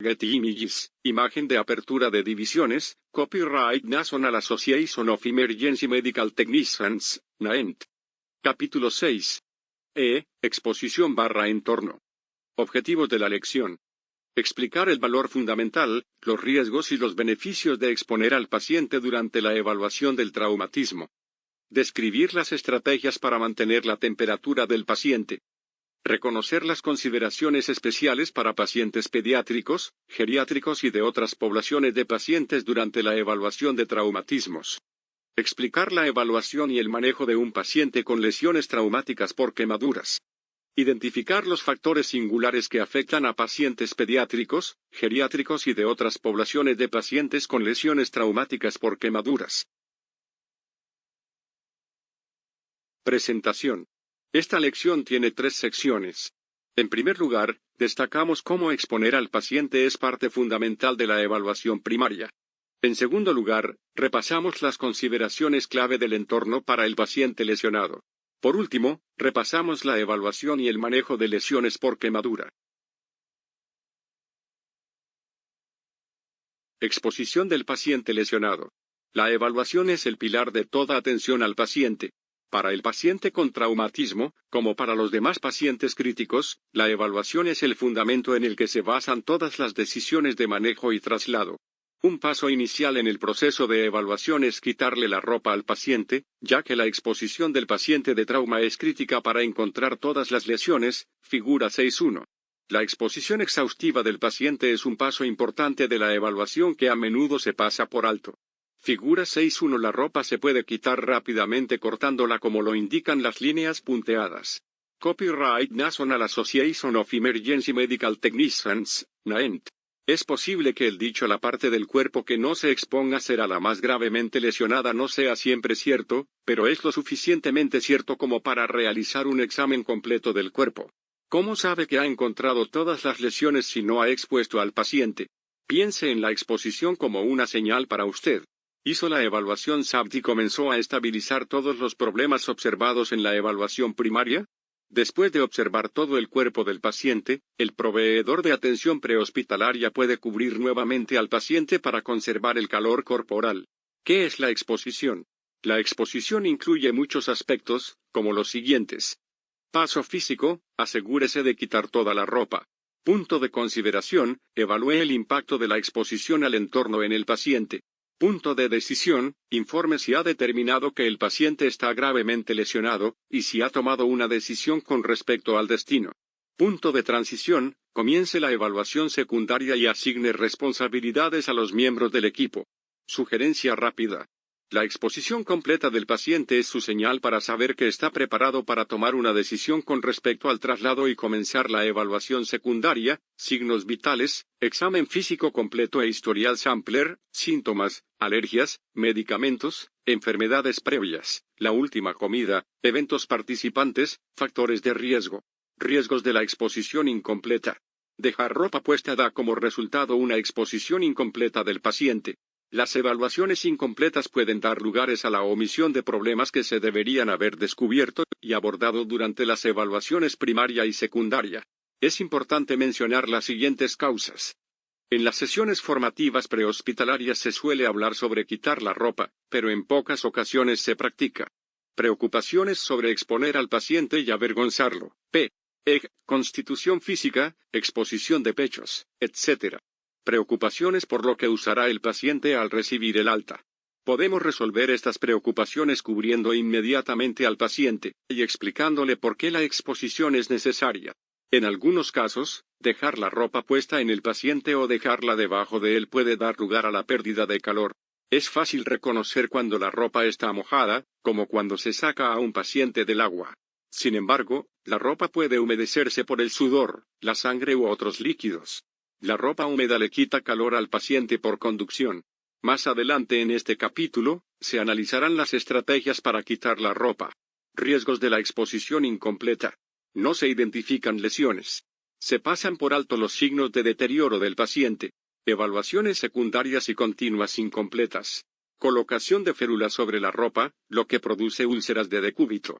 Getty Images, imagen de apertura de divisiones, copyright National Association of Emergency Medical Technicians, NAEMT. Capítulo 6. Exposición / entorno. Objetivos de la lección. Explicar el valor fundamental, los riesgos y los beneficios de exponer al paciente durante la evaluación del traumatismo. Describir las estrategias para mantener la temperatura del paciente. Reconocer las consideraciones especiales para pacientes pediátricos, geriátricos y de otras poblaciones de pacientes durante la evaluación de traumatismos. Explicar la evaluación y el manejo de un paciente con lesiones traumáticas por quemaduras. Identificar los factores singulares que afectan a pacientes pediátricos, geriátricos y de otras poblaciones de pacientes con lesiones traumáticas por quemaduras. Presentación. Esta lección tiene 3 secciones. En primer lugar, destacamos cómo exponer al paciente es parte fundamental de la evaluación primaria. En segundo lugar, repasamos las consideraciones clave del entorno para el paciente lesionado. Por último, repasamos la evaluación y el manejo de lesiones por quemadura. Exposición del paciente lesionado. La evaluación es el pilar de toda atención al paciente. Para el paciente con traumatismo, como para los demás pacientes críticos, la evaluación es el fundamento en el que se basan todas las decisiones de manejo y traslado. Un paso inicial en el proceso de evaluación es quitarle la ropa al paciente, ya que la exposición del paciente de trauma es crítica para encontrar todas las lesiones, figura 6.1. La exposición exhaustiva del paciente es un paso importante de la evaluación que a menudo se pasa por alto. Figura 6.1. La ropa se puede quitar rápidamente cortándola como lo indican las líneas punteadas. Copyright National Association of Emergency Medical Technicians, NAEMT. Es posible que el dicho la parte del cuerpo que no se exponga será la más gravemente lesionada no sea siempre cierto, pero es lo suficientemente cierto como para realizar un examen completo del cuerpo. ¿Cómo sabe que ha encontrado todas las lesiones si no ha expuesto al paciente? Piense en la exposición como una señal para usted. Hizo la evaluación SAPT y comenzó a estabilizar todos los problemas observados en la evaluación primaria. Después de observar todo el cuerpo del paciente, el proveedor de atención prehospitalaria puede cubrir nuevamente al paciente para conservar el calor corporal. ¿Qué es la exposición? La exposición incluye muchos aspectos, como los siguientes. Paso físico, asegúrese de quitar toda la ropa. Punto de consideración, evalúe el impacto de la exposición al entorno en el paciente. Punto de decisión, informe si ha determinado que el paciente está gravemente lesionado, y si ha tomado una decisión con respecto al destino. Punto de transición, comience la evaluación secundaria y asigne responsabilidades a los miembros del equipo. Sugerencia rápida. La exposición completa del paciente es su señal para saber que está preparado para tomar una decisión con respecto al traslado y comenzar la evaluación secundaria, signos vitales, examen físico completo e historial Sampler, síntomas, alergias, medicamentos, enfermedades previas, la última comida, eventos participantes, factores de riesgo. Riesgos de la exposición incompleta. Dejar ropa puesta da como resultado una exposición incompleta del paciente. Las evaluaciones incompletas pueden dar lugares a la omisión de problemas que se deberían haber descubierto y abordado durante las evaluaciones primaria y secundaria. Es importante mencionar las siguientes causas. En las sesiones formativas prehospitalarias se suele hablar sobre quitar la ropa, pero en pocas ocasiones se practica. Preocupaciones sobre exponer al paciente y avergonzarlo. Constitución física, exposición de pechos, etc. Preocupaciones por lo que usará el paciente al recibir el alta. Podemos resolver estas preocupaciones cubriendo inmediatamente al paciente y explicándole por qué la exposición es necesaria. En algunos casos, dejar la ropa puesta en el paciente o dejarla debajo de él puede dar lugar a la pérdida de calor. Es fácil reconocer cuando la ropa está mojada, como cuando se saca a un paciente del agua. Sin embargo, la ropa puede humedecerse por el sudor, la sangre u otros líquidos. La ropa húmeda le quita calor al paciente por conducción. Más adelante en este capítulo, se analizarán las estrategias para quitar la ropa. Riesgos de la exposición incompleta. No se identifican lesiones. Se pasan por alto los signos de deterioro del paciente. Evaluaciones secundarias y continuas incompletas. Colocación de férulas sobre la ropa, lo que produce úlceras de decúbito.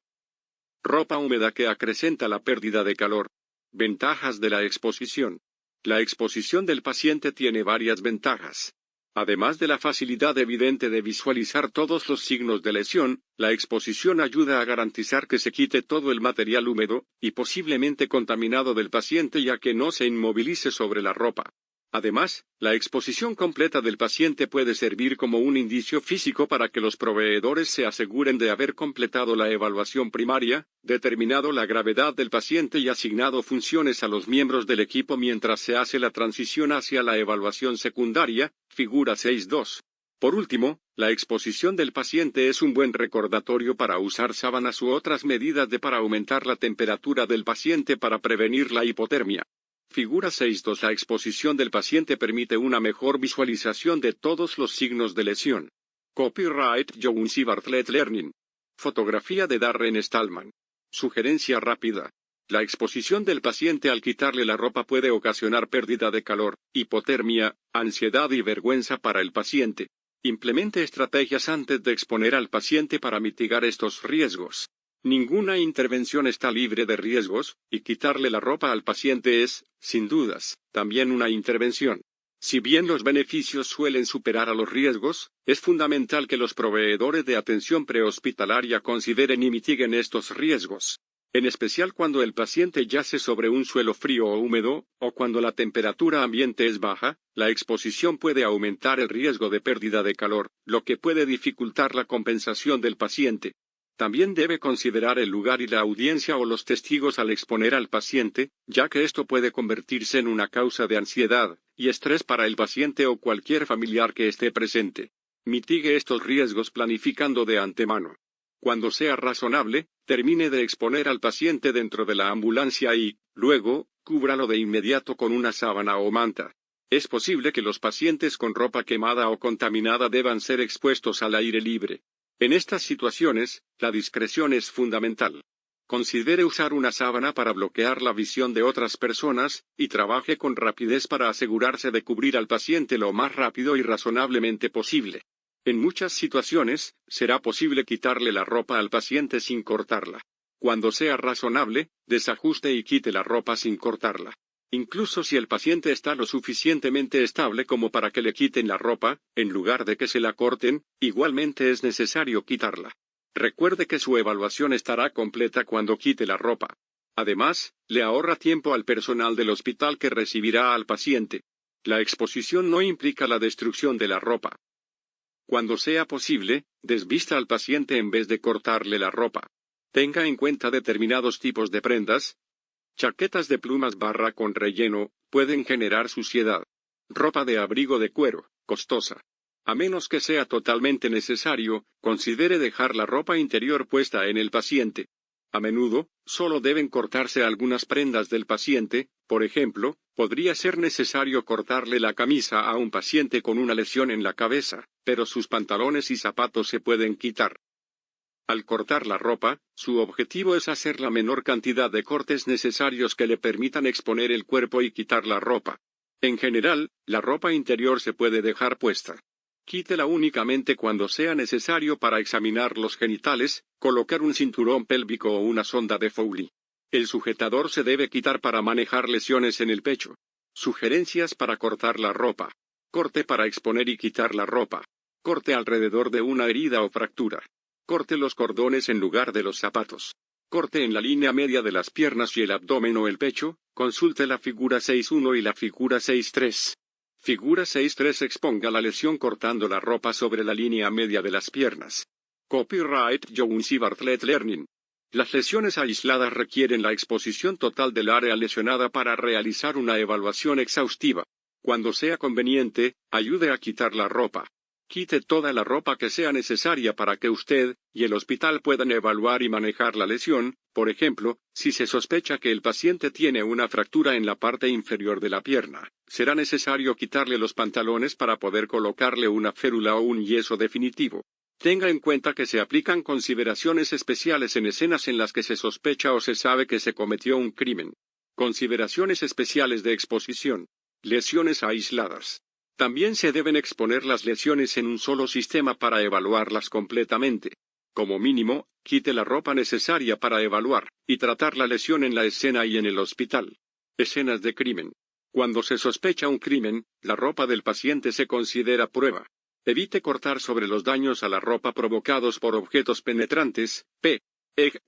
Ropa húmeda que acrecenta la pérdida de calor. Ventajas de la exposición. La exposición del paciente tiene varias ventajas. Además de la facilidad evidente de visualizar todos los signos de lesión, la exposición ayuda a garantizar que se quite todo el material húmedo y posiblemente contaminado del paciente, ya que no se inmovilice sobre la ropa. Además, la exposición completa del paciente puede servir como un indicio físico para que los proveedores se aseguren de haber completado la evaluación primaria, determinado la gravedad del paciente y asignado funciones a los miembros del equipo mientras se hace la transición hacia la evaluación secundaria, figura 6.2. Por último, la exposición del paciente es un buen recordatorio para usar sábanas u otras medidas para aumentar la temperatura del paciente para prevenir la hipotermia. Figura 6.2. La exposición del paciente permite una mejor visualización de todos los signos de lesión. Copyright Jones y Bartlett Learning. Fotografía de Darren Stallman. Sugerencia rápida. La exposición del paciente al quitarle la ropa puede ocasionar pérdida de calor, hipotermia, ansiedad y vergüenza para el paciente. Implemente estrategias antes de exponer al paciente para mitigar estos riesgos. Ninguna intervención está libre de riesgos, y quitarle la ropa al paciente es, sin dudas, también una intervención. Si bien los beneficios suelen superar a los riesgos, es fundamental que los proveedores de atención prehospitalaria consideren y mitiguen estos riesgos. En especial cuando el paciente yace sobre un suelo frío o húmedo, o cuando la temperatura ambiente es baja, la exposición puede aumentar el riesgo de pérdida de calor, lo que puede dificultar la compensación del paciente. También debe considerar el lugar y la audiencia o los testigos al exponer al paciente, ya que esto puede convertirse en una causa de ansiedad y estrés para el paciente o cualquier familiar que esté presente. Mitigue estos riesgos planificando de antemano. Cuando sea razonable, termine de exponer al paciente dentro de la ambulancia y, luego, cúbralo de inmediato con una sábana o manta. Es posible que los pacientes con ropa quemada o contaminada deban ser expuestos al aire libre. En estas situaciones, la discreción es fundamental. Considere usar una sábana para bloquear la visión de otras personas, y trabaje con rapidez para asegurarse de cubrir al paciente lo más rápido y razonablemente posible. En muchas situaciones, será posible quitarle la ropa al paciente sin cortarla. Cuando sea razonable, desajuste y quite la ropa sin cortarla. Incluso si el paciente está lo suficientemente estable como para que le quiten la ropa, en lugar de que se la corten, igualmente es necesario quitarla. Recuerde que su evaluación estará completa cuando quite la ropa. Además, le ahorra tiempo al personal del hospital que recibirá al paciente. La exposición no implica la destrucción de la ropa. Cuando sea posible, desvista al paciente en vez de cortarle la ropa. Tenga en cuenta determinados tipos de prendas. Chaquetas de plumas con relleno, pueden generar suciedad. Ropa de abrigo de cuero, costosa. A menos que sea totalmente necesario, considere dejar la ropa interior puesta en el paciente. A menudo, solo deben cortarse algunas prendas del paciente, por ejemplo, podría ser necesario cortarle la camisa a un paciente con una lesión en la cabeza, pero sus pantalones y zapatos se pueden quitar. Al cortar la ropa, su objetivo es hacer la menor cantidad de cortes necesarios que le permitan exponer el cuerpo y quitar la ropa. En general, la ropa interior se puede dejar puesta. Quítela únicamente cuando sea necesario para examinar los genitales, colocar un cinturón pélvico o una sonda de Foley. El sujetador se debe quitar para manejar lesiones en el pecho. Sugerencias para cortar la ropa. Corte para exponer y quitar la ropa. Corte alrededor de una herida o fractura. Corte los cordones en lugar de los zapatos. Corte en la línea media de las piernas y el abdomen o el pecho. Consulte la figura 6.1 y la figura 6.3. Figura 6.3. Exponga la lesión cortando la ropa sobre la línea media de las piernas. Copyright Jones y Bartlett Learning. Las lesiones aisladas requieren la exposición total del área lesionada para realizar una evaluación exhaustiva. Cuando sea conveniente, ayude a quitar la ropa. Quite toda la ropa que sea necesaria para que usted y el hospital puedan evaluar y manejar la lesión. Por ejemplo, si se sospecha que el paciente tiene una fractura en la parte inferior de la pierna, será necesario quitarle los pantalones para poder colocarle una férula o un yeso definitivo. Tenga en cuenta que se aplican consideraciones especiales en escenas en las que se sospecha o se sabe que se cometió un crimen. Consideraciones especiales de exposición. Lesiones aisladas. También se deben exponer las lesiones en un solo sistema para evaluarlas completamente. Como mínimo, quite la ropa necesaria para evaluar y tratar la lesión en la escena y en el hospital. Escenas de crimen. Cuando se sospecha un crimen, la ropa del paciente se considera prueba. Evite cortar sobre los daños a la ropa provocados por objetos penetrantes,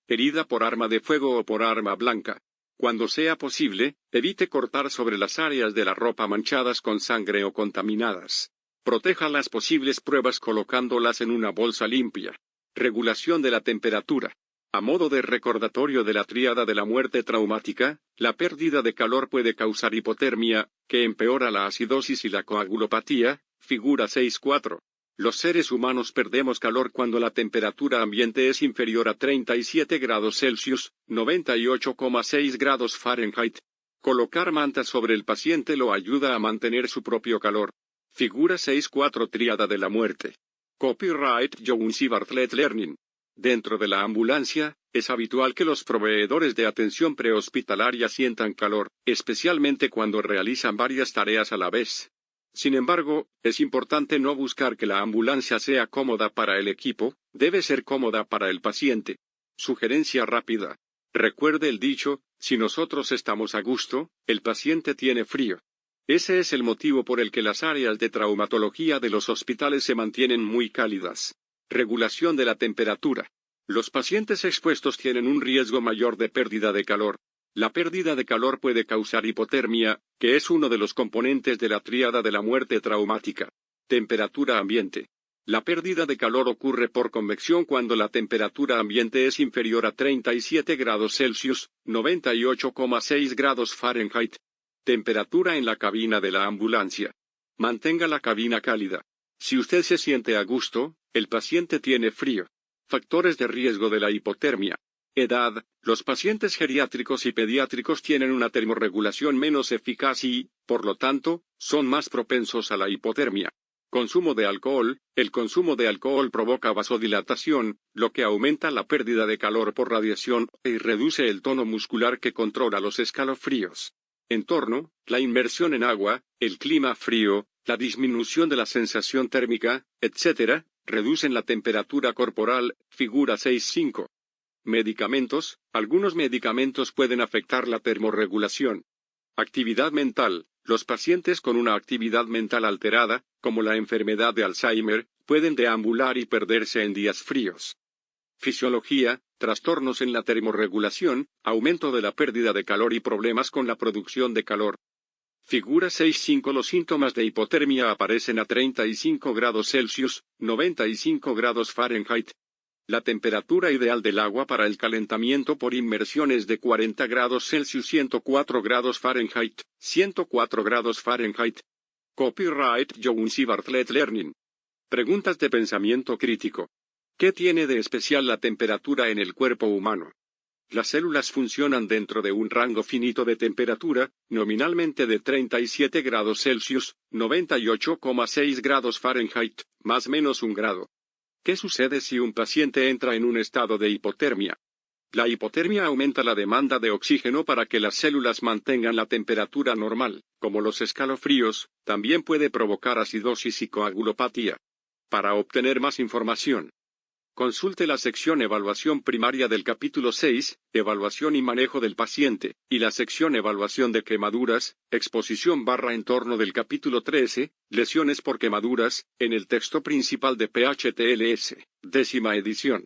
herida por arma de fuego o por arma blanca. Cuando sea posible, evite cortar sobre las áreas de la ropa manchadas con sangre o contaminadas. Proteja las posibles pruebas colocándolas en una bolsa limpia. Regulación de la temperatura. A modo de recordatorio de la tríada de la muerte traumática, la pérdida de calor puede causar hipotermia, que empeora la acidosis y la coagulopatía, figura 6.4. Los seres humanos perdemos calor cuando la temperatura ambiente es inferior a 37 grados Celsius, 98,6 grados Fahrenheit. Colocar mantas sobre el paciente lo ayuda a mantener su propio calor. Figura 6.4 Tríada de la muerte. Copyright John C. Bartlett Learning. Dentro de la ambulancia, es habitual que los proveedores de atención prehospitalaria sientan calor, especialmente cuando realizan varias tareas a la vez. Sin embargo, es importante no buscar que la ambulancia sea cómoda para el equipo, debe ser cómoda para el paciente. Sugerencia rápida. Recuerde el dicho, si nosotros estamos a gusto, el paciente tiene frío. Ese es el motivo por el que las áreas de traumatología de los hospitales se mantienen muy cálidas. Regulación de la temperatura. Los pacientes expuestos tienen un riesgo mayor de pérdida de calor. La pérdida de calor puede causar hipotermia, que es uno de los componentes de la tríada de la muerte traumática. Temperatura ambiente. La pérdida de calor ocurre por convección cuando la temperatura ambiente es inferior a 37 grados Celsius, 98,6 grados Fahrenheit. Temperatura en la cabina de la ambulancia. Mantenga la cabina cálida. Si usted se siente a gusto, el paciente tiene frío. Factores de riesgo de la hipotermia. Edad. Los pacientes geriátricos y pediátricos tienen una termorregulación menos eficaz y, por lo tanto, son más propensos a la hipotermia. Consumo de alcohol. El consumo de alcohol provoca vasodilatación, lo que aumenta la pérdida de calor por radiación y reduce el tono muscular que controla los escalofríos. Entorno. La inmersión en agua, el clima frío, la disminución de la sensación térmica, etc., reducen la temperatura corporal, figura 6.5. Medicamentos. Algunos medicamentos pueden afectar la termorregulación. Actividad mental. Los pacientes con una actividad mental alterada, como la enfermedad de Alzheimer, pueden deambular y perderse en días fríos. Fisiología. Trastornos en la termorregulación, aumento de la pérdida de calor y problemas con la producción de calor. Figura 6.5. Los síntomas de hipotermia aparecen a 35 grados Celsius, 95 grados Fahrenheit. La temperatura ideal del agua para el calentamiento por inmersión es de 40 grados Celsius, 104 grados Fahrenheit, 104 grados Fahrenheit. Copyright John C. Bartlett Learning. Preguntas de pensamiento crítico. ¿Qué tiene de especial la temperatura en el cuerpo humano? Las células funcionan dentro de un rango finito de temperatura, nominalmente de 37 grados Celsius, 98,6 grados Fahrenheit, más menos 1 grado. ¿Qué sucede si un paciente entra en un estado de hipotermia? La hipotermia aumenta la demanda de oxígeno para que las células mantengan la temperatura normal, como los escalofríos, también puede provocar acidosis y coagulopatía. Para obtener más información, consulte la sección Evaluación primaria del capítulo 6, Evaluación y manejo del paciente, y la sección Evaluación de quemaduras, exposición / entorno del capítulo 13, Lesiones por quemaduras, en el texto principal de PHTLS, 10ª edición.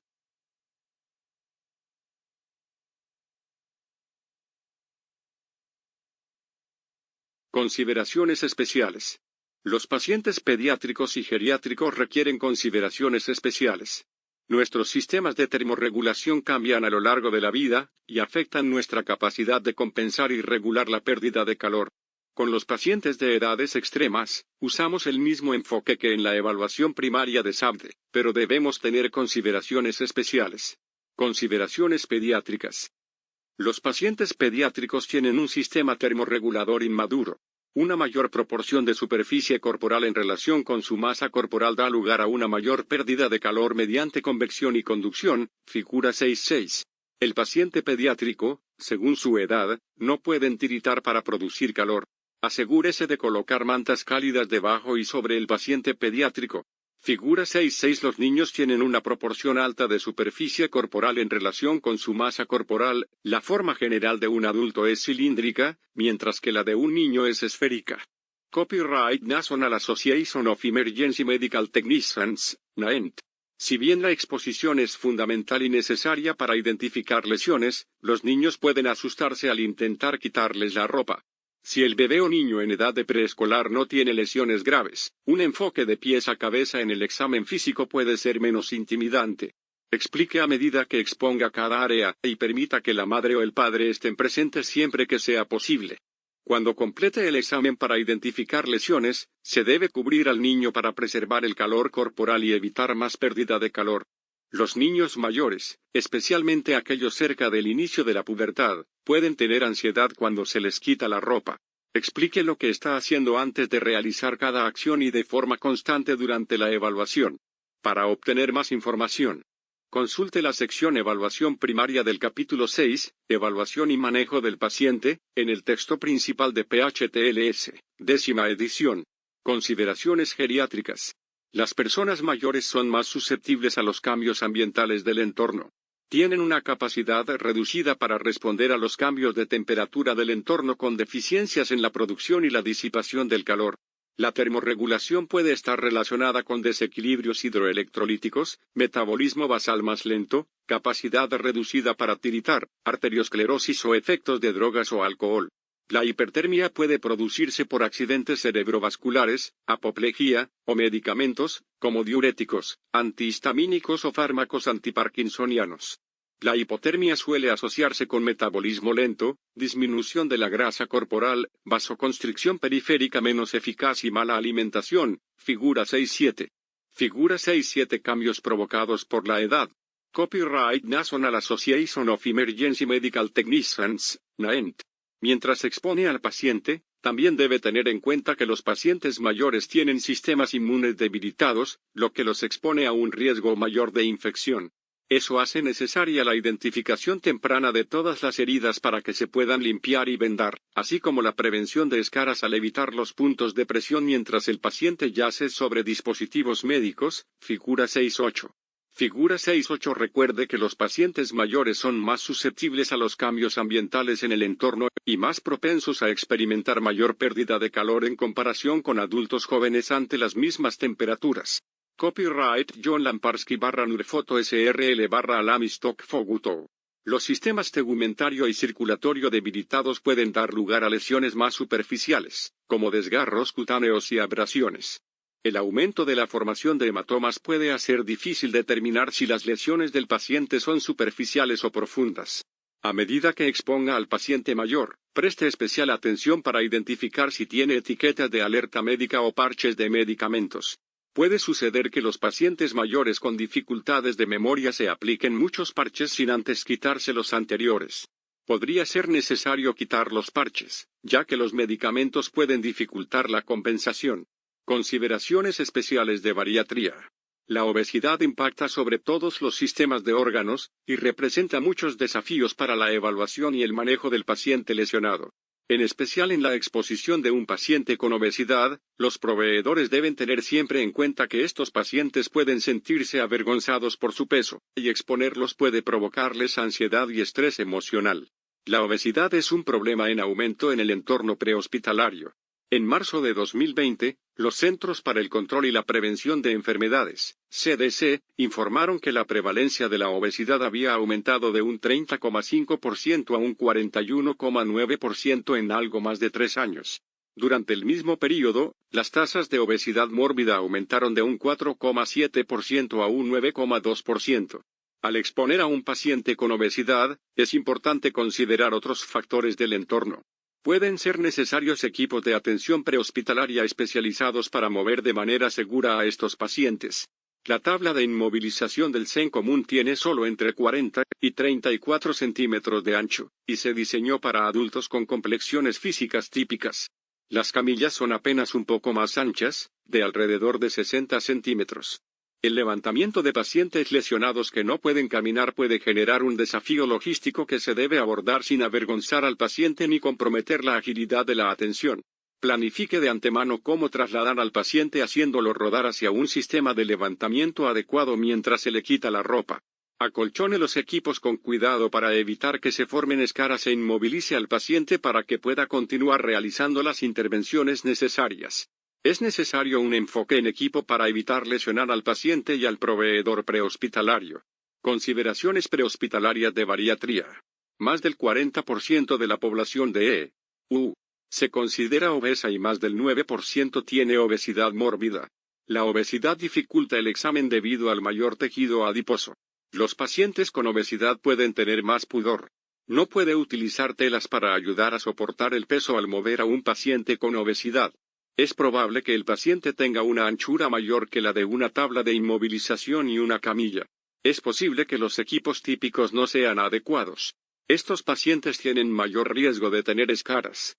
Consideraciones especiales. Los pacientes pediátricos y geriátricos requieren consideraciones especiales. Nuestros sistemas de termorregulación cambian a lo largo de la vida, y afectan nuestra capacidad de compensar y regular la pérdida de calor. Con los pacientes de edades extremas, usamos el mismo enfoque que en la evaluación primaria de SABDE, pero debemos tener consideraciones especiales. Consideraciones pediátricas. Los pacientes pediátricos tienen un sistema termorregulador inmaduro. Una mayor proporción de superficie corporal en relación con su masa corporal da lugar a una mayor pérdida de calor mediante convección y conducción, figura 6.6. El paciente pediátrico, según su edad, no puede tiritar para producir calor. Asegúrese de colocar mantas cálidas debajo y sobre el paciente pediátrico. Figura 6.6. Los niños tienen una proporción alta de superficie corporal en relación con su masa corporal. La forma general de un adulto es cilíndrica, mientras que la de un niño es esférica. Copyright National Association of Emergency Medical Technicians, NAEMT. Si bien la exposición es fundamental y necesaria para identificar lesiones, los niños pueden asustarse al intentar quitarles la ropa. Si el bebé o niño en edad de preescolar no tiene lesiones graves, un enfoque de pies a cabeza en el examen físico puede ser menos intimidante. Explique a medida que exponga cada área, y permita que la madre o el padre estén presentes siempre que sea posible. Cuando complete el examen para identificar lesiones, se debe cubrir al niño para preservar el calor corporal y evitar más pérdida de calor. Los niños mayores, especialmente aquellos cerca del inicio de la pubertad, pueden tener ansiedad cuando se les quita la ropa. Explique lo que está haciendo antes de realizar cada acción y de forma constante durante la evaluación. Para obtener más información, consulte la sección Evaluación Primaria del capítulo 6, Evaluación y Manejo del Paciente, en el texto principal de PHTLS, 10ª edición. Consideraciones geriátricas. Las personas mayores son más susceptibles a los cambios ambientales del entorno. Tienen una capacidad reducida para responder a los cambios de temperatura del entorno con deficiencias en la producción y la disipación del calor. La termorregulación puede estar relacionada con desequilibrios hidroelectrolíticos, metabolismo basal más lento, capacidad reducida para tiritar, arteriosclerosis o efectos de drogas o alcohol. La hipertermia puede producirse por accidentes cerebrovasculares, apoplejía, o medicamentos, como diuréticos, antihistamínicos o fármacos antiparkinsonianos. La hipotermia suele asociarse con metabolismo lento, disminución de la grasa corporal, vasoconstricción periférica menos eficaz y mala alimentación. Figura 6.7. Figura 6.7. Cambios provocados por la edad. Copyright National Association of Emergency Medical Technicians, NAEMT. Mientras expone al paciente, también debe tener en cuenta que los pacientes mayores tienen sistemas inmunes debilitados, lo que los expone a un riesgo mayor de infección. Eso hace necesaria la identificación temprana de todas las heridas para que se puedan limpiar y vendar, así como la prevención de escaras al evitar los puntos de presión mientras el paciente yace sobre dispositivos médicos. Figura 6.8. Figura 6.8. Recuerde que los pacientes mayores son más susceptibles a los cambios ambientales en el entorno, y más propensos a experimentar mayor pérdida de calor en comparación con adultos jóvenes ante las mismas temperaturas. Copyright John Lamparski /Nurfoto SRL /Alamistock Foguto. Los sistemas tegumentario y circulatorio debilitados pueden dar lugar a lesiones más superficiales, como desgarros cutáneos y abrasiones. El aumento de la formación de hematomas puede hacer difícil determinar si las lesiones del paciente son superficiales o profundas. A medida que exponga al paciente mayor, preste especial atención para identificar si tiene etiquetas de alerta médica o parches de medicamentos. Puede suceder que los pacientes mayores con dificultades de memoria se apliquen muchos parches sin antes quitarse los anteriores. Podría ser necesario quitar los parches, ya que los medicamentos pueden dificultar la compensación. Consideraciones especiales de bariatría. La obesidad impacta sobre todos los sistemas de órganos, y representa muchos desafíos para la evaluación y el manejo del paciente lesionado. En especial en la exposición de un paciente con obesidad, los proveedores deben tener siempre en cuenta que estos pacientes pueden sentirse avergonzados por su peso, y exponerlos puede provocarles ansiedad y estrés emocional. La obesidad es un problema en aumento en el entorno prehospitalario. En marzo de 2020, los Centros para el Control y la Prevención de Enfermedades, CDC, informaron que la prevalencia de la obesidad había aumentado de un 30,5% a un 41,9% en algo más de 3 años. Durante el mismo período, las tasas de obesidad mórbida aumentaron de un 4,7% a un 9,2%. Al exponer a un paciente con obesidad, es importante considerar otros factores del entorno. Pueden ser necesarios equipos de atención prehospitalaria especializados para mover de manera segura a estos pacientes. La tabla de inmovilización del CEN común tiene solo entre 40 y 34 centímetros de ancho, y se diseñó para adultos con complexiones físicas típicas. Las camillas son apenas un poco más anchas, de alrededor de 60 centímetros. El levantamiento de pacientes lesionados que no pueden caminar puede generar un desafío logístico que se debe abordar sin avergonzar al paciente ni comprometer la agilidad de la atención. Planifique de antemano cómo trasladar al paciente haciéndolo rodar hacia un sistema de levantamiento adecuado mientras se le quita la ropa. Acolchone los equipos con cuidado para evitar que se formen escaras e inmovilice al paciente para que pueda continuar realizando las intervenciones necesarias. Es necesario un enfoque en equipo para evitar lesionar al paciente y al proveedor prehospitalario. Consideraciones prehospitalarias de bariatría. Más del 40% de la población de E.U. se considera obesa y más del 9% tiene obesidad mórbida. La obesidad dificulta el examen debido al mayor tejido adiposo. Los pacientes con obesidad pueden tener más pudor. No puede utilizar telas para ayudar a soportar el peso al mover a un paciente con obesidad. Es probable que el paciente tenga una anchura mayor que la de una tabla de inmovilización y una camilla. Es posible que los equipos típicos no sean adecuados. Estos pacientes tienen mayor riesgo de tener escaras.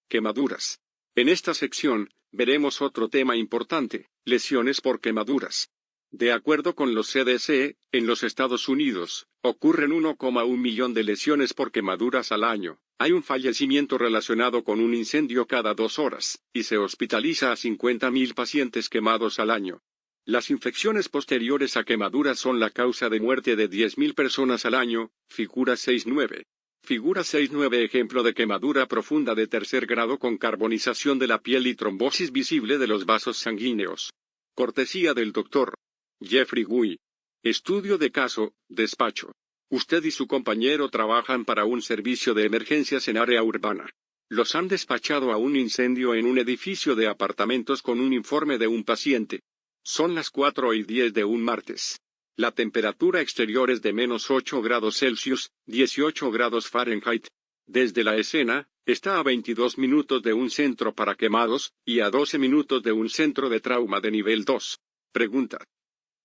Quemaduras. En esta sección, veremos otro tema importante, lesiones por quemaduras. De acuerdo con los CDC, en los Estados Unidos, ocurren 1,1 millón de lesiones por quemaduras al año. Hay un fallecimiento relacionado con un incendio cada 2 horas, y se hospitaliza a 50.000 pacientes quemados al año. Las infecciones posteriores a quemaduras son la causa de muerte de 10.000 personas al año, figura 6.9. Figura 6.9 ejemplo de quemadura profunda de tercer grado con carbonización de la piel y trombosis visible de los vasos sanguíneos. Cortesía del Dr. Jeffrey Gui. Estudio de caso, despacho. Usted y su compañero trabajan para un servicio de emergencias en área urbana. Los han despachado a un incendio en un edificio de apartamentos con un informe de un paciente. Son las 4:10 de un martes. La temperatura exterior es de -8 grados Celsius, 18 grados Fahrenheit. Desde la escena, está a 22 minutos de un centro para quemados, y a 12 minutos de un centro de trauma de nivel 2. Pregunta.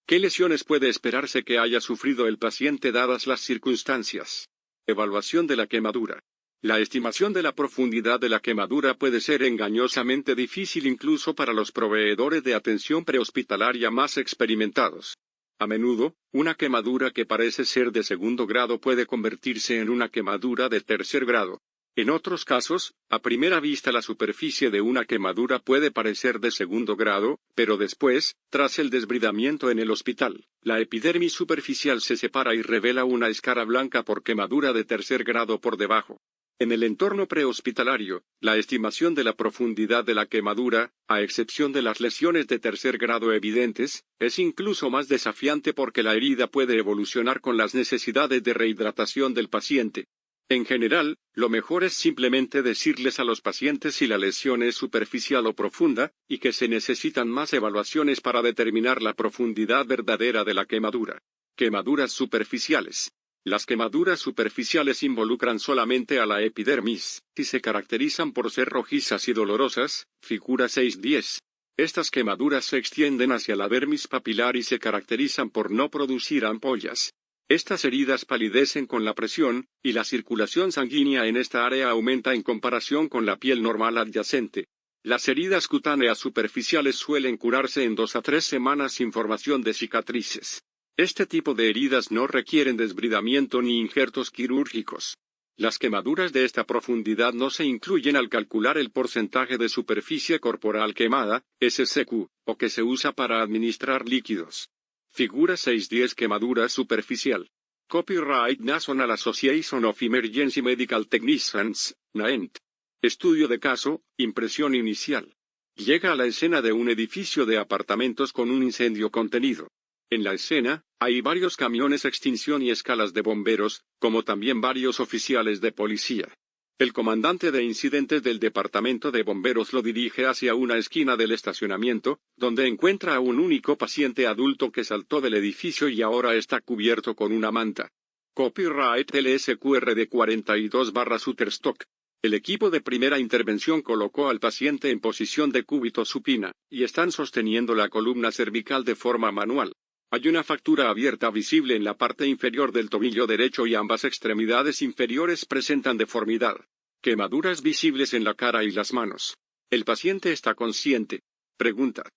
¿Qué lesiones puede esperarse que haya sufrido el paciente dadas las circunstancias? Evaluación de la quemadura. La estimación de la profundidad de la quemadura puede ser engañosamente difícil incluso para los proveedores de atención prehospitalaria más experimentados. A menudo, una quemadura que parece ser de segundo grado puede convertirse en una quemadura de tercer grado. En otros casos, a primera vista la superficie de una quemadura puede parecer de segundo grado, pero después, tras el desbridamiento en el hospital, la epidermis superficial se separa y revela una escara blanca por quemadura de tercer grado por debajo. En el entorno prehospitalario, la estimación de la profundidad de la quemadura, a excepción de las lesiones de tercer grado evidentes, es incluso más desafiante porque la herida puede evolucionar con las necesidades de rehidratación del paciente. En general, lo mejor es simplemente decirles a los pacientes si la lesión es superficial o profunda, y que se necesitan más evaluaciones para determinar la profundidad verdadera de la quemadura. Quemaduras superficiales. Las quemaduras superficiales involucran solamente a la epidermis, y se caracterizan por ser rojizas y dolorosas, figura 6.10. Estas quemaduras se extienden hacia la dermis papilar y se caracterizan por no producir ampollas. Estas heridas palidecen con la presión, y la circulación sanguínea en esta área aumenta en comparación con la piel normal adyacente. Las heridas cutáneas superficiales suelen curarse en 2 a 3 semanas sin formación de cicatrices. Este tipo de heridas no requieren desbridamiento ni injertos quirúrgicos. Las quemaduras de esta profundidad no se incluyen al calcular el porcentaje de superficie corporal quemada, SCQ, o que se usa para administrar líquidos. Figura 6.10 Quemadura superficial. Copyright National Association of Emergency Medical Technicians, NAEMT. Estudio de caso, impresión inicial. Llega a la escena de un edificio de apartamentos con un incendio contenido. En la escena, hay varios camiones extinción y escalas de bomberos, como también varios oficiales de policía. El comandante de incidentes del departamento de bomberos lo dirige hacia una esquina del estacionamiento, donde encuentra a un único paciente adulto que saltó del edificio y ahora está cubierto con una manta. Copyright LSQRD 42/Shutterstock. El equipo de primera intervención colocó al paciente en posición de cúbito supina, y están sosteniendo la columna cervical de forma manual. Hay una fractura abierta visible en la parte inferior del tobillo derecho y ambas extremidades inferiores presentan deformidad. Quemaduras visibles en la cara y las manos. El paciente está consciente. Pregunta.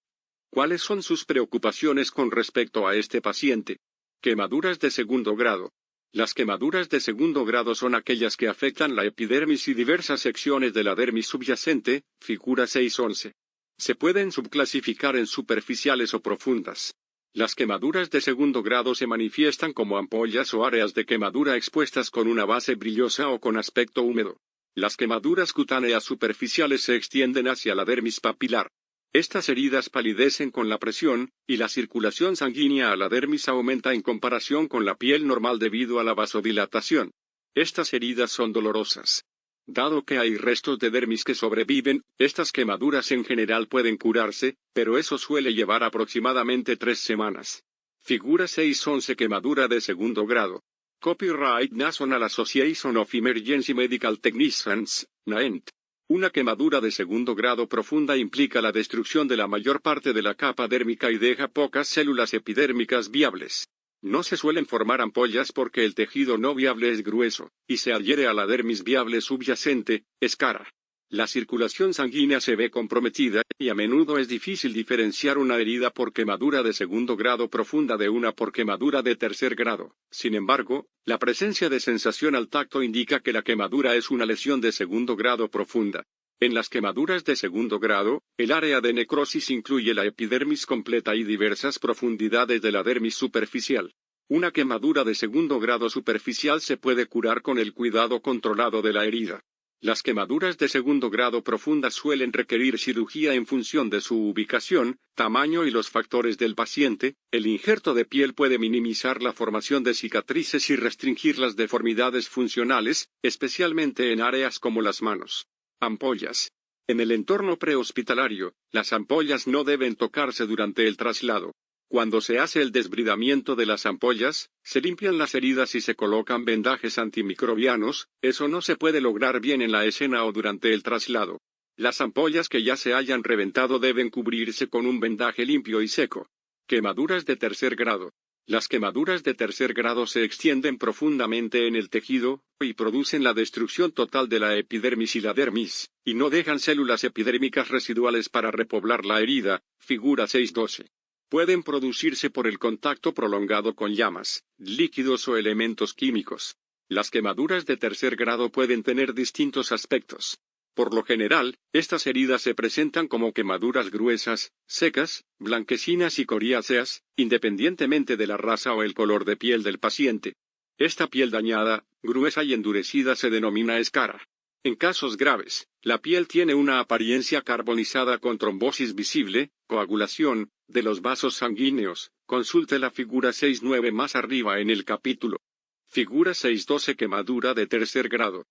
¿Cuáles son sus preocupaciones con respecto a este paciente? Quemaduras de segundo grado. Las quemaduras de segundo grado son aquellas que afectan la epidermis y diversas secciones de la dermis subyacente, figura 6.11. Se pueden subclasificar en superficiales o profundas. Las quemaduras de segundo grado se manifiestan como ampollas o áreas de quemadura expuestas con una base brillosa o con aspecto húmedo. Las quemaduras cutáneas superficiales se extienden hacia la dermis papilar. Estas heridas palidecen con la presión, y la circulación sanguínea a la dermis aumenta en comparación con la piel normal debido a la vasodilatación. Estas heridas son dolorosas. Dado que hay restos de dermis que sobreviven, estas quemaduras en general pueden curarse, pero eso suele llevar aproximadamente 3 semanas. Figura 6.11 Quemadura de segundo grado. Copyright National Association of Emergency Medical Technicians, NAEMT. Una quemadura de segundo grado profunda implica la destrucción de la mayor parte de la capa dérmica y deja pocas células epidérmicas viables. No se suelen formar ampollas porque el tejido no viable es grueso, y se adhiere a la dermis viable subyacente, escara. La circulación sanguínea se ve comprometida, y a menudo es difícil diferenciar una herida por quemadura de segundo grado profunda de una por quemadura de tercer grado. Sin embargo, la presencia de sensación al tacto indica que la quemadura es una lesión de segundo grado profunda. En las quemaduras de segundo grado, el área de necrosis incluye la epidermis completa y diversas profundidades de la dermis superficial. Una quemadura de segundo grado superficial se puede curar con el cuidado controlado de la herida. Las quemaduras de segundo grado profundas suelen requerir cirugía en función de su ubicación, tamaño y los factores del paciente. El injerto de piel puede minimizar la formación de cicatrices y restringir las deformidades funcionales, especialmente en áreas como las manos. Ampollas. En el entorno prehospitalario, las ampollas no deben tocarse durante el traslado. Cuando se hace el desbridamiento de las ampollas, se limpian las heridas y se colocan vendajes antimicrobianos. Eso no se puede lograr bien en la escena o durante el traslado. Las ampollas que ya se hayan reventado deben cubrirse con un vendaje limpio y seco. Quemaduras de tercer grado. Las quemaduras de tercer grado se extienden profundamente en el tejido, y producen la destrucción total de la epidermis y la dermis, y no dejan células epidérmicas residuales para repoblar la herida, figura 6.12. Pueden producirse por el contacto prolongado con llamas, líquidos o elementos químicos. Las quemaduras de tercer grado pueden tener distintos aspectos. Por lo general, estas heridas se presentan como quemaduras gruesas, secas, blanquecinas y coriáceas, independientemente de la raza o el color de piel del paciente. Esta piel dañada, gruesa y endurecida se denomina escara. En casos graves, la piel tiene una apariencia carbonizada con trombosis visible, coagulación, de los vasos sanguíneos. Consulte la figura 6.9 más arriba en el capítulo. Figura 6.12 Quemadura de tercer grado.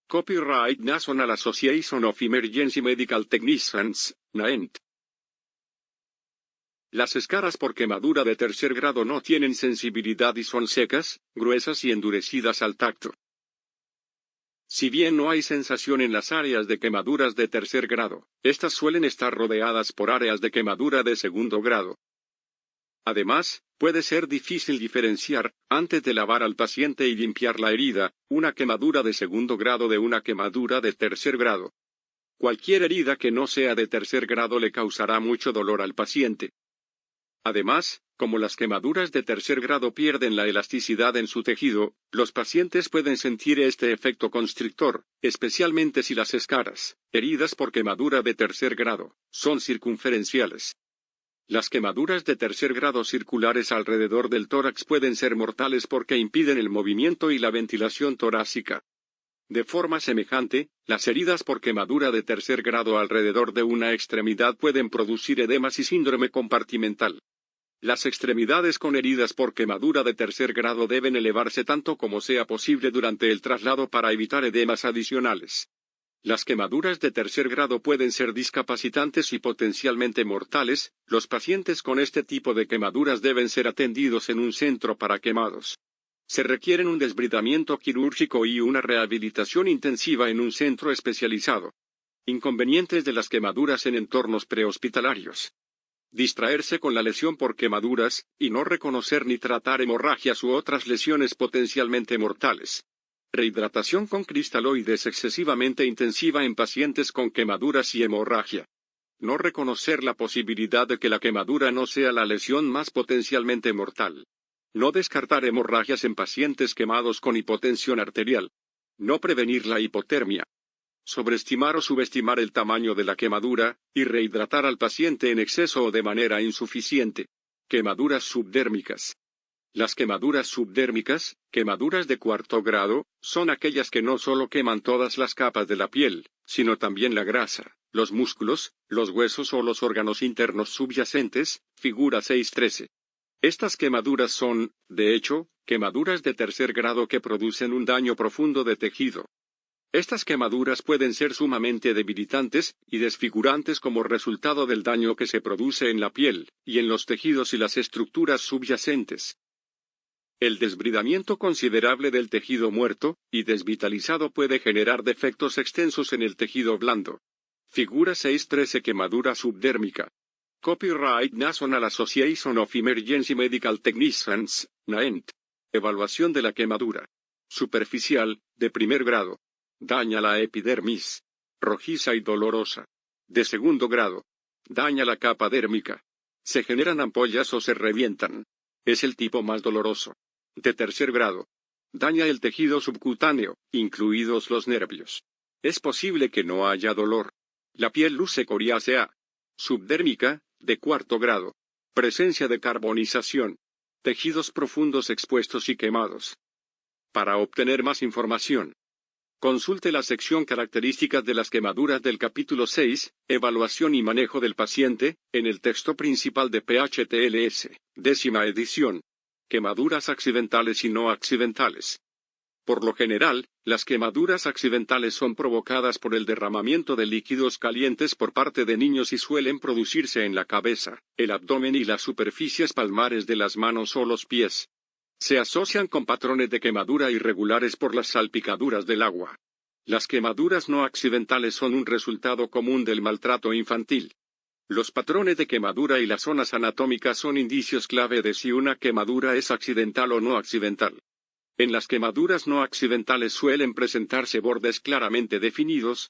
Copyright National Association of Emergency Medical Technicians, NAEMT. Las escaras por quemadura de tercer grado no tienen sensibilidad y son secas, gruesas y endurecidas al tacto. Si bien no hay sensación en las áreas de quemaduras de tercer grado, estas suelen estar rodeadas por áreas de quemadura de segundo grado. Además, puede ser difícil diferenciar, antes de lavar al paciente y limpiar la herida, una quemadura de segundo grado de una quemadura de tercer grado. Cualquier herida que no sea de tercer grado le causará mucho dolor al paciente. Además, como las quemaduras de tercer grado pierden la elasticidad en su tejido, los pacientes pueden sentir este efecto constrictor, especialmente si las escaras, heridas por quemadura de tercer grado, son circunferenciales. Las quemaduras de tercer grado circulares alrededor del tórax pueden ser mortales porque impiden el movimiento y la ventilación torácica. De forma semejante, las heridas por quemadura de tercer grado alrededor de una extremidad pueden producir edemas y síndrome compartimental. Las extremidades con heridas por quemadura de tercer grado deben elevarse tanto como sea posible durante el traslado para evitar edemas adicionales. Las quemaduras de tercer grado pueden ser discapacitantes y potencialmente mortales. Los pacientes con este tipo de quemaduras deben ser atendidos en un centro para quemados. Se requieren un desbridamiento quirúrgico y una rehabilitación intensiva en un centro especializado. Inconvenientes de las quemaduras en entornos prehospitalarios. Distraerse con la lesión por quemaduras, y no reconocer ni tratar hemorragias u otras lesiones potencialmente mortales. Rehidratación con cristaloides excesivamente intensiva en pacientes con quemaduras y hemorragia. No reconocer la posibilidad de que la quemadura no sea la lesión más potencialmente mortal. No descartar hemorragias en pacientes quemados con hipotensión arterial. No prevenir la hipotermia. Sobreestimar o subestimar el tamaño de la quemadura, y rehidratar al paciente en exceso o de manera insuficiente. Quemaduras subdérmicas. Las quemaduras subdérmicas, quemaduras de cuarto grado, son aquellas que no solo queman todas las capas de la piel, sino también la grasa, los músculos, los huesos o los órganos internos subyacentes, figura 6.13. Estas quemaduras son, de hecho, quemaduras de tercer grado que producen un daño profundo de tejido. Estas quemaduras pueden ser sumamente debilitantes y desfigurantes como resultado del daño que se produce en la piel, y en los tejidos y las estructuras subyacentes. El desbridamiento considerable del tejido muerto y desvitalizado puede generar defectos extensos en el tejido blando. Figura 6.13 Quemadura subdérmica. Copyright National Association of Emergency Medical Technicians, NAEMT. Evaluación de la quemadura. Superficial, de primer grado. Daña la epidermis. Rojiza y dolorosa. De segundo grado. Daña la capa dérmica. Se generan ampollas o se revientan. Es el tipo más doloroso. De tercer grado. Daña el tejido subcutáneo, incluidos los nervios. Es posible que no haya dolor. La piel luce coriácea. Subdérmica, de cuarto grado. Presencia de carbonización. Tejidos profundos expuestos y quemados. Para obtener más información, consulte la sección Características de las quemaduras del capítulo 6, Evaluación y manejo del paciente, en el texto principal de PHTLS, 10ª edición. Quemaduras accidentales y no accidentales. Por lo general, las quemaduras accidentales son provocadas por el derramamiento de líquidos calientes por parte de niños y suelen producirse en la cabeza, el abdomen y las superficies palmares de las manos o los pies. Se asocian con patrones de quemadura irregulares por las salpicaduras del agua. Las quemaduras no accidentales son un resultado común del maltrato infantil. Los patrones de quemadura y las zonas anatómicas son indicios clave de si una quemadura es accidental o no accidental. En las quemaduras no accidentales suelen presentarse bordes claramente definidos,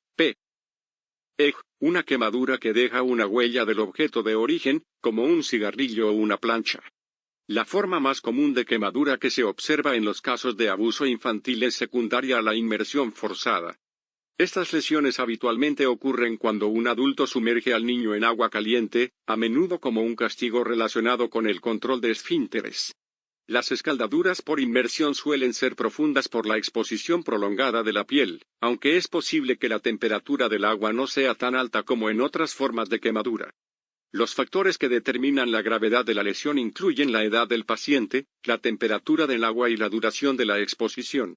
una quemadura que deja una huella del objeto de origen, como un cigarrillo o una plancha. La forma más común de quemadura que se observa en los casos de abuso infantil es secundaria a la inmersión forzada. Estas lesiones habitualmente ocurren cuando un adulto sumerge al niño en agua caliente, a menudo como un castigo relacionado con el control de esfínteres. Las escaldaduras por inmersión suelen ser profundas por la exposición prolongada de la piel, aunque es posible que la temperatura del agua no sea tan alta como en otras formas de quemadura. Los factores que determinan la gravedad de la lesión incluyen la edad del paciente, la temperatura del agua y la duración de la exposición.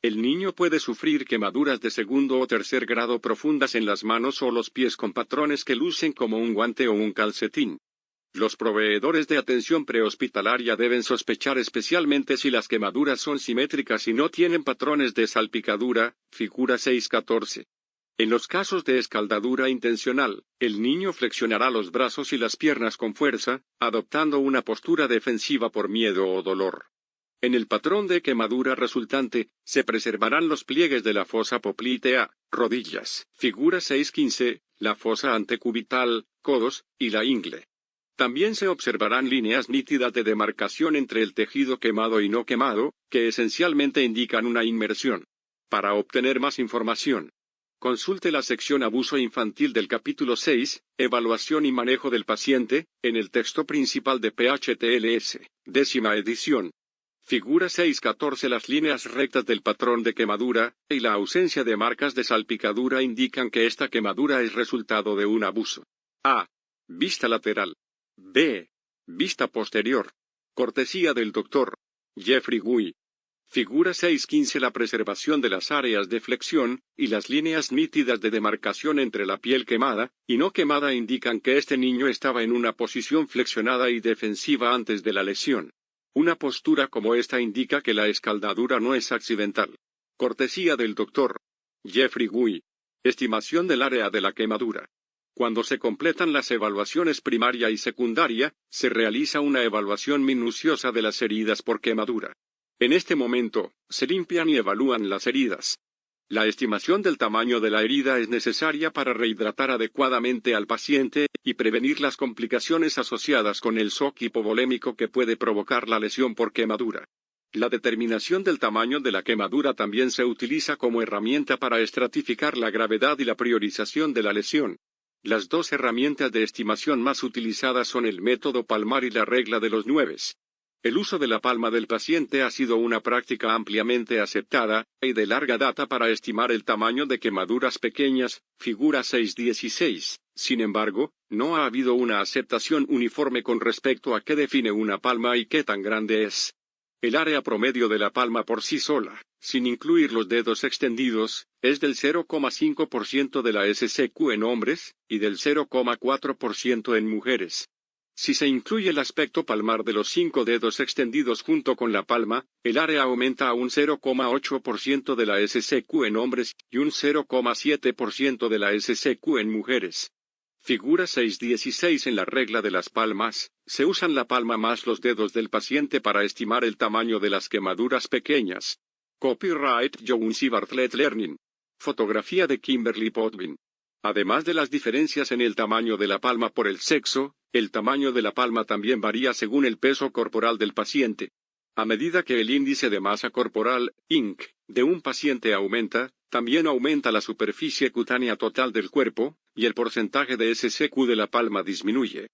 El niño puede sufrir quemaduras de segundo o tercer grado profundas en las manos o los pies con patrones que lucen como un guante o un calcetín. Los proveedores de atención prehospitalaria deben sospechar especialmente si las quemaduras son simétricas y no tienen patrones de salpicadura, figura 6.14. En los casos de escaldadura intencional, el niño flexionará los brazos y las piernas con fuerza, adoptando una postura defensiva por miedo o dolor. En el patrón de quemadura resultante, se preservarán los pliegues de la fosa poplitea, rodillas, figura 6.15, la fosa antecubital, codos, y la ingle. También se observarán líneas nítidas de demarcación entre el tejido quemado y no quemado, que esencialmente indican una inmersión. Para obtener más información, consulte la sección Abuso infantil del capítulo 6, Evaluación y manejo del paciente, en el texto principal de PHTLS, 10ª edición. Figura 6.14. Las líneas rectas del patrón de quemadura, y la ausencia de marcas de salpicadura indican que esta quemadura es resultado de un abuso. A. Vista lateral. B. Vista posterior. Cortesía del Dr. Jeffrey Gui. Figura 6.15. La preservación de las áreas de flexión, y las líneas nítidas de demarcación entre la piel quemada y no quemada indican que este niño estaba en una posición flexionada y defensiva antes de la lesión. Una postura como esta indica que la escaldadura no es accidental. Cortesía del Dr. Jeffrey Gui. Estimación del área de la quemadura. Cuando se completan las evaluaciones primaria y secundaria, se realiza una evaluación minuciosa de las heridas por quemadura. En este momento, se limpian y evalúan las heridas. La estimación del tamaño de la herida es necesaria para rehidratar adecuadamente al paciente y prevenir las complicaciones asociadas con el shock hipovolémico que puede provocar la lesión por quemadura. La determinación del tamaño de la quemadura también se utiliza como herramienta para estratificar la gravedad y la priorización de la lesión. Las dos herramientas de estimación más utilizadas son el método palmar y la regla de los 9. El uso de la palma del paciente ha sido una práctica ampliamente aceptada y de larga data para estimar el tamaño de quemaduras pequeñas, figura 6.16. Sin embargo, no ha habido una aceptación uniforme con respecto a qué define una palma y qué tan grande es. El área promedio de la palma por sí sola, sin incluir los dedos extendidos, es del 0,5% de la SCQ en hombres y del 0,4% en mujeres. Si se incluye el aspecto palmar de los 5 dedos extendidos junto con la palma, el área aumenta a un 0,8% de la SCQ en hombres y un 0,7% de la SCQ en mujeres. Figura 6.16. En la regla de las palmas, se usan la palma más los dedos del paciente para estimar el tamaño de las quemaduras pequeñas. Copyright Jones y Bartlett Learning. Fotografía de Kimberly Potvin. Además de las diferencias en el tamaño de la palma por el sexo, el tamaño de la palma también varía según el peso corporal del paciente. A medida que el índice de masa corporal, INC, de un paciente aumenta, también aumenta la superficie cutánea total del cuerpo, y el porcentaje de SCQ de la palma disminuye.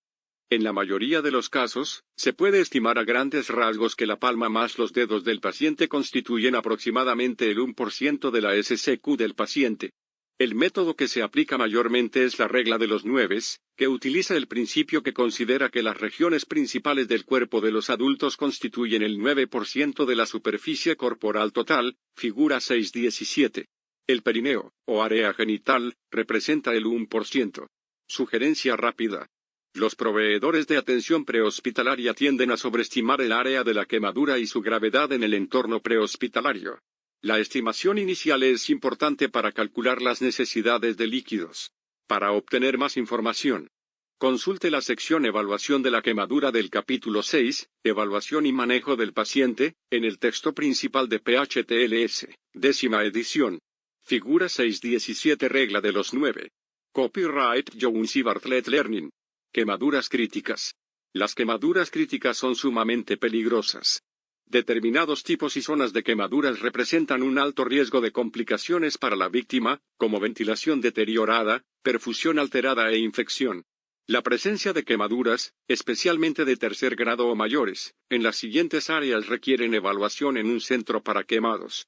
En la mayoría de los casos, se puede estimar a grandes rasgos que la palma más los dedos del paciente constituyen aproximadamente el 1% de la SCQ del paciente. El método que se aplica mayormente es la regla de los 9, que utiliza el principio que considera que las regiones principales del cuerpo de los adultos constituyen el 9% de la superficie corporal total, figura 6.17. El perineo, o área genital, representa el 1%. Sugerencia rápida. Los proveedores de atención prehospitalaria tienden a sobreestimar el área de la quemadura y su gravedad en el entorno prehospitalario. La estimación inicial es importante para calcular las necesidades de líquidos. Para obtener más información, consulte la sección Evaluación de la quemadura del capítulo 6, Evaluación y manejo del paciente, en el texto principal de PHTLS, 10ª edición. Figura 6.17. Regla de los 9. Copyright Jones y Bartlett Learning. Quemaduras críticas. Las quemaduras críticas son sumamente peligrosas. Determinados tipos y zonas de quemaduras representan un alto riesgo de complicaciones para la víctima, como ventilación deteriorada, perfusión alterada e infección. La presencia de quemaduras, especialmente de tercer grado o mayores, en las siguientes áreas requieren evaluación en un centro para quemados.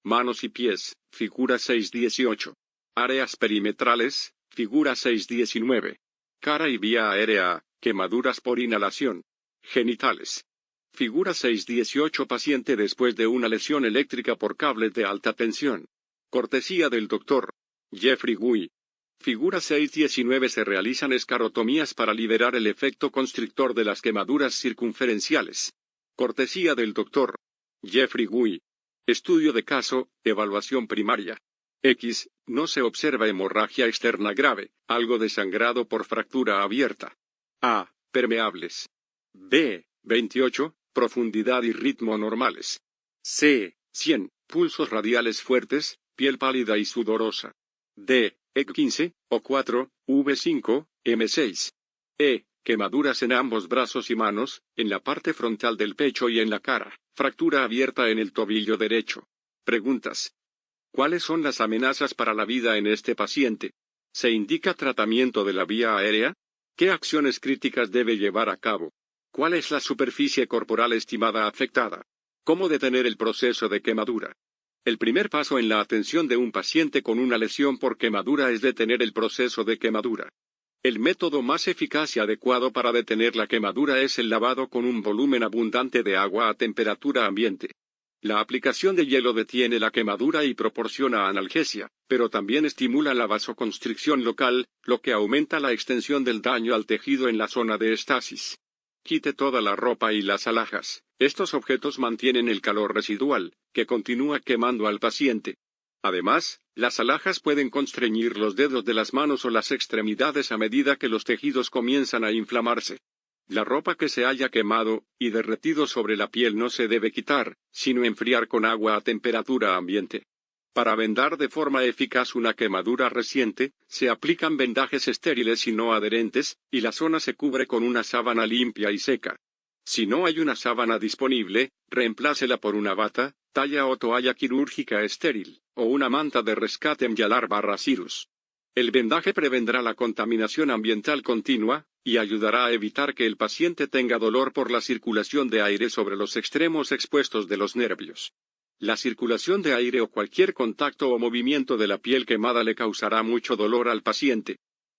Manos y pies, figura 6.18. Áreas perimetrales, figura 6.19. Cara y vía aérea, quemaduras por inhalación. Genitales. Figura 6.18. Paciente después de una lesión eléctrica por cables de alta tensión. Cortesía del Dr. Jeffrey Gui. Figura 6.19. Se realizan escarotomías para liberar el efecto constrictor de las quemaduras circunferenciales. Cortesía del Dr. Jeffrey Gui. Estudio de caso, evaluación primaria. X. No se observa hemorragia externa grave, algo de sangrado por fractura abierta. A. Permeables. B. 28. Profundidad y ritmo normales. C. 100. Pulsos radiales fuertes, piel pálida y sudorosa. D. E15, O4, V5, M6. E. Quemaduras en ambos brazos y manos, en la parte frontal del pecho y en la cara. Fractura abierta en el tobillo derecho. Preguntas. ¿Cuáles son las amenazas para la vida en este paciente? ¿Se indica tratamiento de la vía aérea? ¿Qué acciones críticas debe llevar a cabo? ¿Cuál es la superficie corporal estimada afectada? ¿Cómo detener el proceso de quemadura? El primer paso en la atención de un paciente con una lesión por quemadura es detener el proceso de quemadura. El método más eficaz y adecuado para detener la quemadura es el lavado con un volumen abundante de agua a temperatura ambiente. La aplicación de hielo detiene la quemadura y proporciona analgesia, pero también estimula la vasoconstricción local, lo que aumenta la extensión del daño al tejido en la zona de estasis. Quite toda la ropa y las alhajas. Estos objetos mantienen el calor residual, que continúa quemando al paciente. Además, las alhajas pueden constreñir los dedos de las manos o las extremidades a medida que los tejidos comienzan a inflamarse. La ropa que se haya quemado y derretido sobre la piel no se debe quitar, sino enfriar con agua a temperatura ambiente. Para vendar de forma eficaz una quemadura reciente, se aplican vendajes estériles y no adherentes, y la zona se cubre con una sábana limpia y seca. Si no hay una sábana disponible, reemplácela por una bata, talla o toalla quirúrgica estéril, o una manta de rescate Myalar/Cirrus. El vendaje prevendrá la contaminación ambiental continua, y ayudará a evitar que el paciente tenga dolor por la circulación de aire sobre los extremos expuestos de los nervios. La circulación de aire o cualquier contacto o movimiento de la piel quemada le causará mucho dolor al paciente.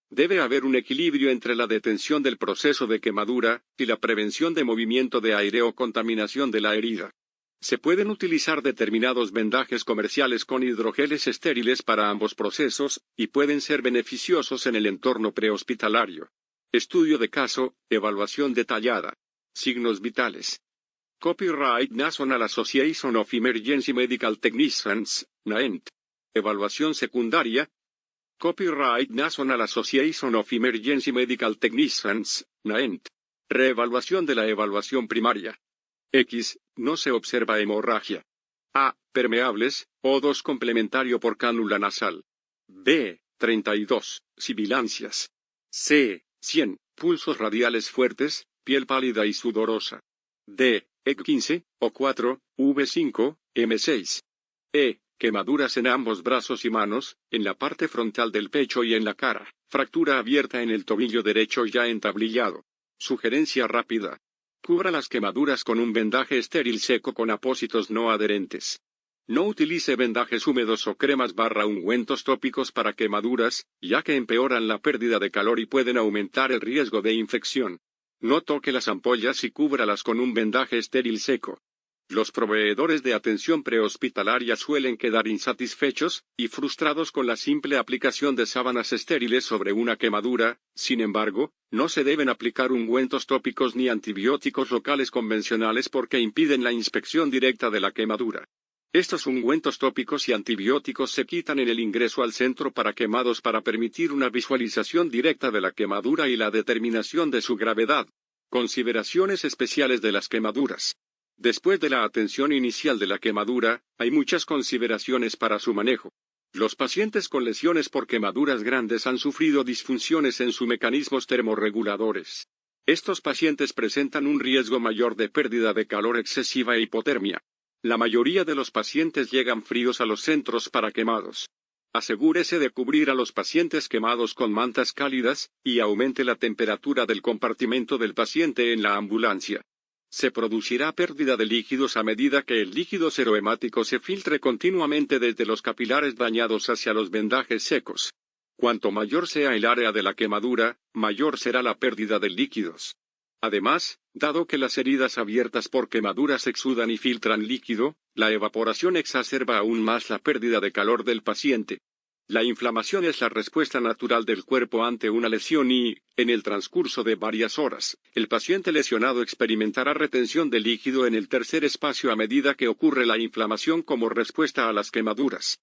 Debe haber un equilibrio entre la detención del proceso de quemadura y la prevención de movimiento de aire o contaminación de la herida. Se pueden utilizar determinados vendajes comerciales con hidrogeles estériles para ambos procesos, y pueden ser beneficiosos en el entorno prehospitalario. Estudio de caso, evaluación detallada. Signos vitales. Copyright National Association of Emergency Medical Technicians, NAEMT. Evaluación secundaria. Copyright National Association of Emergency Medical Technicians, NAEMT. Reevaluación de la evaluación primaria. X. No se observa hemorragia. A. Permeables, O2 complementario por cánula nasal. B. 32. Sibilancias. C. 100. Pulsos radiales fuertes, piel pálida y sudorosa. D. E15, O4, V5, M6. E. Quemaduras en ambos brazos y manos, en la parte frontal del pecho y en la cara. Fractura abierta en el tobillo derecho ya entablillado. Sugerencia rápida. Cubra las quemaduras con un vendaje estéril seco con apósitos no adherentes. No utilice vendajes húmedos o cremas/ungüentos tópicos para quemaduras, ya que empeoran la pérdida de calor y pueden aumentar el riesgo de infección. No toque las ampollas y cúbralas con un vendaje estéril seco. Los proveedores de atención prehospitalaria suelen quedar insatisfechos y frustrados con la simple aplicación de sábanas estériles sobre una quemadura. Sin embargo, no se deben aplicar ungüentos tópicos ni antibióticos locales convencionales porque impiden la inspección directa de la quemadura. Estos ungüentos tópicos y antibióticos se quitan en el ingreso al centro para quemados para permitir una visualización directa de la quemadura y la determinación de su gravedad. Consideraciones especiales de las quemaduras. Después de la atención inicial de la quemadura, hay muchas consideraciones para su manejo. Los pacientes con lesiones por quemaduras grandes han sufrido disfunciones en sus mecanismos termorreguladores. Estos pacientes presentan un riesgo mayor de pérdida de calor excesiva e hipotermia. La mayoría de los pacientes llegan fríos a los centros para quemados. Asegúrese de cubrir a los pacientes quemados con mantas cálidas, y aumente la temperatura del compartimento del paciente en la ambulancia. Se producirá pérdida de líquidos a medida que el líquido serohemático se filtre continuamente desde los capilares dañados hacia los vendajes secos. Cuanto mayor sea el área de la quemadura, mayor será la pérdida de líquidos. Además, dado que las heridas abiertas por quemaduras exudan y filtran líquido, la evaporación exacerba aún más la pérdida de calor del paciente. La inflamación es la respuesta natural del cuerpo ante una lesión y, en el transcurso de varias horas, el paciente lesionado experimentará retención de líquido en el tercer espacio a medida que ocurre la inflamación como respuesta a las quemaduras.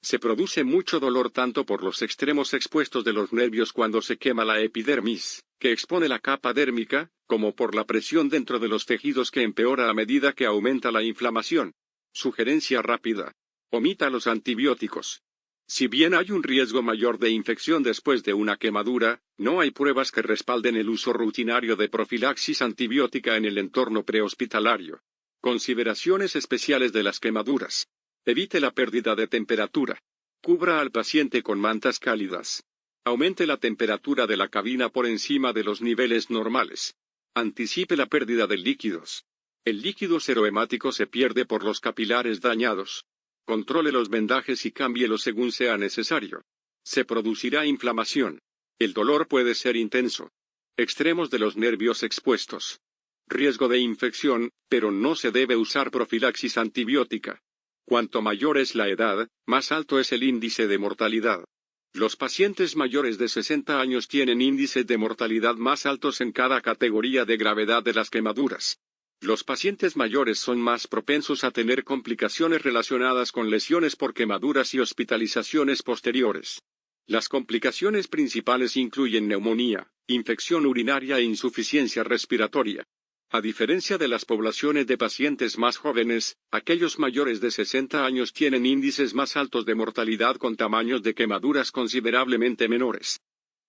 Se produce mucho dolor tanto por los extremos expuestos de los nervios cuando se quema la epidermis, que expone la capa dérmica, como por la presión dentro de los tejidos que empeora a medida que aumenta la inflamación. Sugerencia rápida. Omita los antibióticos. Si bien hay un riesgo mayor de infección después de una quemadura, no hay pruebas que respalden el uso rutinario de profilaxis antibiótica en el entorno prehospitalario. Consideraciones especiales de las quemaduras. Evite la pérdida de temperatura. Cubra al paciente con mantas cálidas. Aumente la temperatura de la cabina por encima de los niveles normales. Anticipe la pérdida de líquidos. El líquido serohemático se pierde por los capilares dañados. Controle los vendajes y cámbielos según sea necesario. Se producirá inflamación. El dolor puede ser intenso. Extremos de los nervios expuestos. Riesgo de infección, pero no se debe usar profilaxis antibiótica. Cuanto mayor es la edad, más alto es el índice de mortalidad. Los pacientes mayores de 60 años tienen índices de mortalidad más altos en cada categoría de gravedad de las quemaduras. Los pacientes mayores son más propensos a tener complicaciones relacionadas con lesiones por quemaduras y hospitalizaciones posteriores. Las complicaciones principales incluyen neumonía, infección urinaria e insuficiencia respiratoria. A diferencia de las poblaciones de pacientes más jóvenes, aquellos mayores de 60 años tienen índices más altos de mortalidad con tamaños de quemaduras considerablemente menores.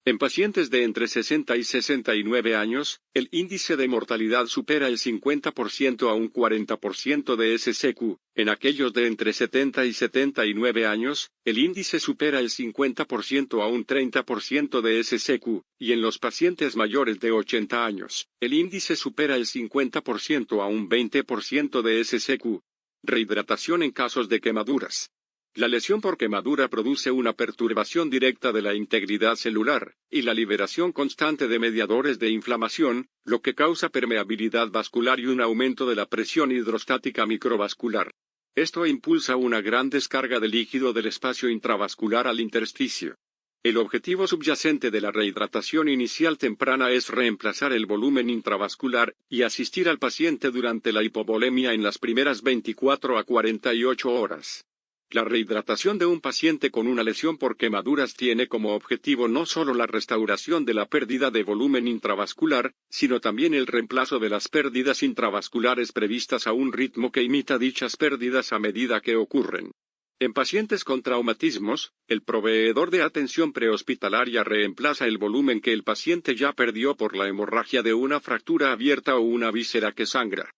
En pacientes de entre 60 y 69 años, el índice de mortalidad supera el 50% a un 40% de SCQ. En aquellos de entre 70 y 79 años, el índice supera el 50% a un 30% de SCQ, y en los pacientes mayores de 80 años, el índice supera el 50% a un 20% de SCQ. Rehidratación en casos de quemaduras. La lesión por quemadura produce una perturbación directa de la integridad celular, y la liberación constante de mediadores de inflamación, lo que causa permeabilidad vascular y un aumento de la presión hidrostática microvascular. Esto impulsa una gran descarga de líquido del espacio intravascular al intersticio. El objetivo subyacente de la rehidratación inicial temprana es reemplazar el volumen intravascular y asistir al paciente durante la hipovolemia en las primeras 24 a 48 horas. La rehidratación de un paciente con una lesión por quemaduras tiene como objetivo no solo la restauración de la pérdida de volumen intravascular, sino también el reemplazo de las pérdidas intravasculares previstas a un ritmo que imita dichas pérdidas a medida que ocurren. En pacientes con traumatismos, el proveedor de atención prehospitalaria reemplaza el volumen que el paciente ya perdió por la hemorragia de una fractura abierta o una víscera que sangra.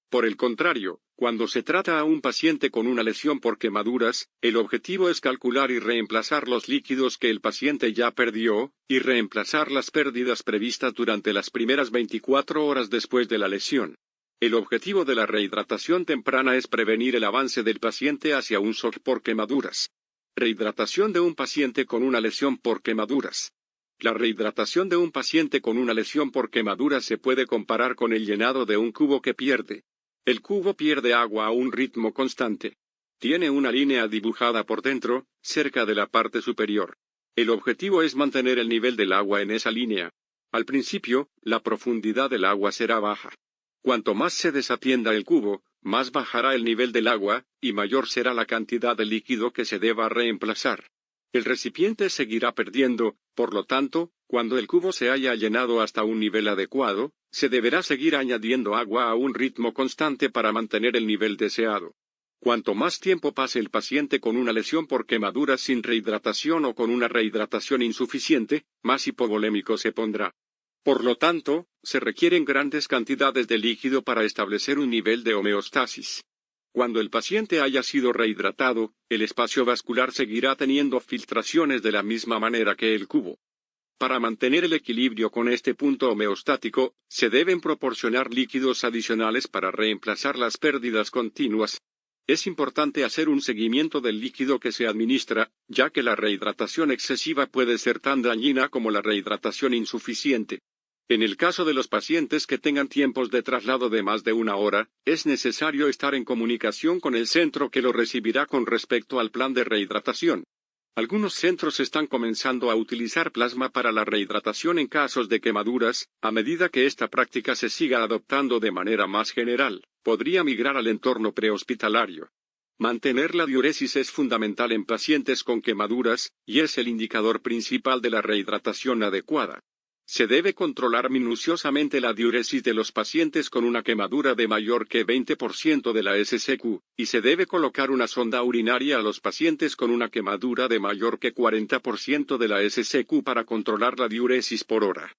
Por el contrario, cuando se trata a un paciente con una lesión por quemaduras, el objetivo es calcular y reemplazar los líquidos que el paciente ya perdió, y reemplazar las pérdidas previstas durante las primeras 24 horas después de la lesión. El objetivo de la rehidratación temprana es prevenir el avance del paciente hacia un shock por quemaduras. Rehidratación de un paciente con una lesión por quemaduras. La rehidratación de un paciente con una lesión por quemaduras se puede comparar con el llenado de un cubo que pierde. El cubo pierde agua a un ritmo constante. Tiene una línea dibujada por dentro, cerca de la parte superior. El objetivo es mantener el nivel del agua en esa línea. Al principio, la profundidad del agua será baja. Cuanto más se desatienda el cubo, más bajará el nivel del agua, y mayor será la cantidad de líquido que se deba reemplazar. El recipiente seguirá perdiendo, por lo tanto, cuando el cubo se haya llenado hasta un nivel adecuado, se deberá seguir añadiendo agua a un ritmo constante para mantener el nivel deseado. Cuanto más tiempo pase el paciente con una lesión por quemaduras sin rehidratación o con una rehidratación insuficiente, más hipovolémico se pondrá. Por lo tanto, se requieren grandes cantidades de líquido para establecer un nivel de homeostasis. Cuando el paciente haya sido rehidratado, el espacio vascular seguirá teniendo filtraciones de la misma manera que el cubo. Para mantener el equilibrio con este punto homeostático, se deben proporcionar líquidos adicionales para reemplazar las pérdidas continuas. Es importante hacer un seguimiento del líquido que se administra, ya que la rehidratación excesiva puede ser tan dañina como la rehidratación insuficiente. En el caso de los pacientes que tengan tiempos de traslado de más de una hora, es necesario estar en comunicación con el centro que lo recibirá con respecto al plan de rehidratación. Algunos centros están comenzando a utilizar plasma para la rehidratación en casos de quemaduras. A medida que esta práctica se siga adoptando de manera más general, podría migrar al entorno prehospitalario. Mantener la diuresis es fundamental en pacientes con quemaduras, y es el indicador principal de la rehidratación adecuada. Se debe controlar minuciosamente la diuresis de los pacientes con una quemadura de mayor que 20% de la SCQ, y se debe colocar una sonda urinaria a los pacientes con una quemadura de mayor que 40% de la SCQ para controlar la diuresis por hora.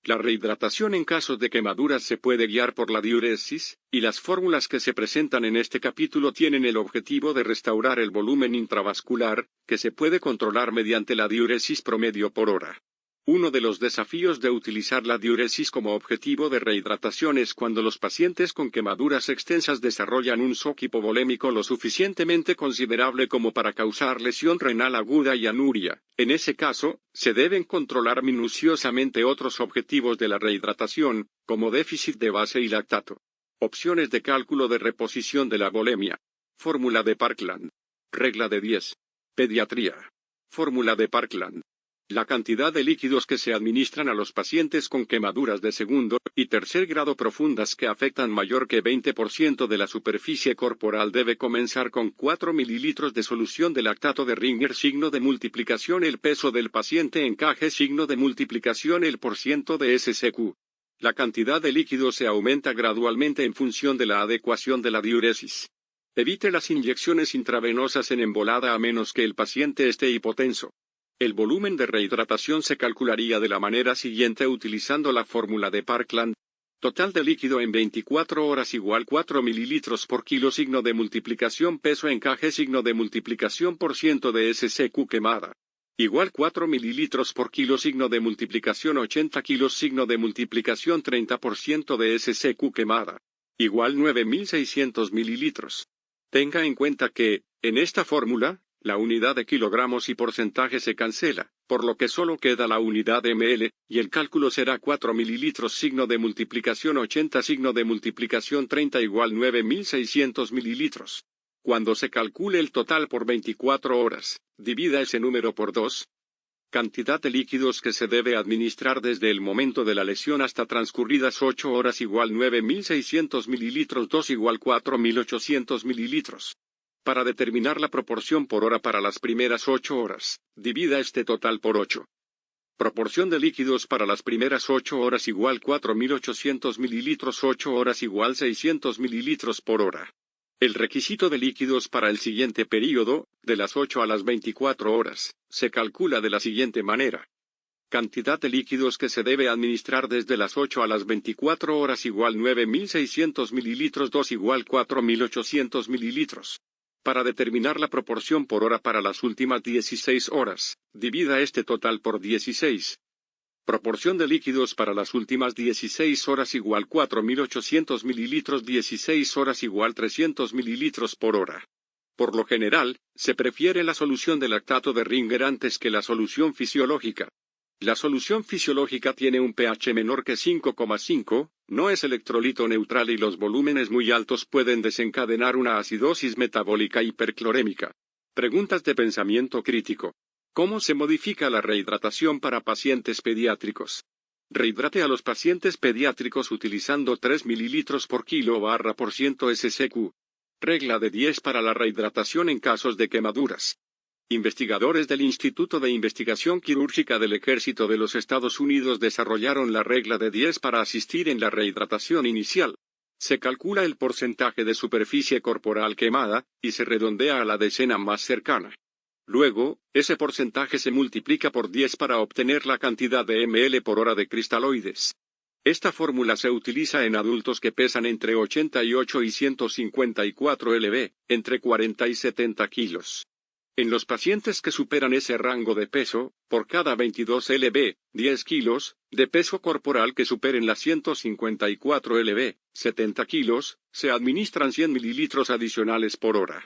La rehidratación en casos de quemaduras se puede guiar por la diuresis, y las fórmulas que se presentan en este capítulo tienen el objetivo de restaurar el volumen intravascular, que se puede controlar mediante la diuresis promedio por hora. Uno de los desafíos de utilizar la diuresis como objetivo de rehidratación es cuando los pacientes con quemaduras extensas desarrollan un shock hipovolémico lo suficientemente considerable como para causar lesión renal aguda y anuria. En ese caso, se deben controlar minuciosamente otros objetivos de la rehidratación, como déficit de base y lactato. Opciones de cálculo de reposición de la volemia. Fórmula de Parkland. Regla de 10. Pediatría. Fórmula de Parkland. La cantidad de líquidos que se administran a los pacientes con quemaduras de segundo y tercer grado profundas que afectan mayor que 20% de la superficie corporal debe comenzar con 4 mililitros de solución de lactato de Ringer signo de multiplicación el peso del paciente encaje signo de multiplicación el % de SCQ. La cantidad de líquido se aumenta gradualmente en función de la adecuación de la diuresis. Evite las inyecciones intravenosas en embolada a menos que el paciente esté hipotenso. El volumen de rehidratación se calcularía de la manera siguiente utilizando la fórmula de Parkland. Total de líquido en 24 horas igual 4 mililitros por kilo signo de multiplicación peso encaje signo de multiplicación por ciento de SCQ quemada. Igual 4 mililitros por kilo signo de multiplicación 80 kilos signo de multiplicación 30% de SCQ quemada. Igual 9600 mililitros. Tenga en cuenta que, en esta fórmula, la unidad de kilogramos y porcentaje se cancela, por lo que solo queda la unidad de ml, y el cálculo será 4 mililitros signo de multiplicación 80 signo de multiplicación 30 igual 9600 mililitros. Cuando se calcule el total por 24 horas, divida ese número por 2. Cantidad de líquidos que se debe administrar desde el momento de la lesión hasta transcurridas 8 horas igual 9600 mililitros 2 igual 4800 mililitros. Para determinar la proporción por hora para las primeras 8 horas, divida este total por 8. Proporción de líquidos para las primeras 8 horas igual 4800 mililitros 8 horas igual 600 mililitros por hora. El requisito de líquidos para el siguiente período, de las 8 a las 24 horas, se calcula de la siguiente manera. Cantidad de líquidos que se debe administrar desde las 8 a las 24 horas igual 9600 mililitros 2 igual 4800 mililitros. Para determinar la proporción por hora para las últimas 16 horas, divida este total por 16. Proporción de líquidos para las últimas 16 horas igual 4800 mililitros 16 horas igual 300 mililitros por hora. Por lo general, se prefiere la solución de lactato de Ringer antes que la solución fisiológica. La solución fisiológica tiene un pH menor que 5,5, no es electrolito neutral y los volúmenes muy altos pueden desencadenar una acidosis metabólica hiperclorémica. Preguntas de pensamiento crítico. ¿Cómo se modifica la rehidratación para pacientes pediátricos? Rehidrate a los pacientes pediátricos utilizando 3 mililitros por kilo/% SCQ. Regla de 10 para la rehidratación en casos de quemaduras. Investigadores del Instituto de Investigación Quirúrgica del Ejército de los Estados Unidos desarrollaron la regla de 10 para asistir en la rehidratación inicial. Se calcula el porcentaje de superficie corporal quemada, y se redondea a la decena más cercana. Luego, ese porcentaje se multiplica por 10 para obtener la cantidad de ml por hora de cristaloides. Esta fórmula se utiliza en adultos que pesan entre 88 y 154 lb, entre 40 y 70 kilos. En los pacientes que superan ese rango de peso, por cada 22 lb, 10 kilos, de peso corporal que superen las 154 lb, 70 kilos, se administran 100 mililitros adicionales por hora.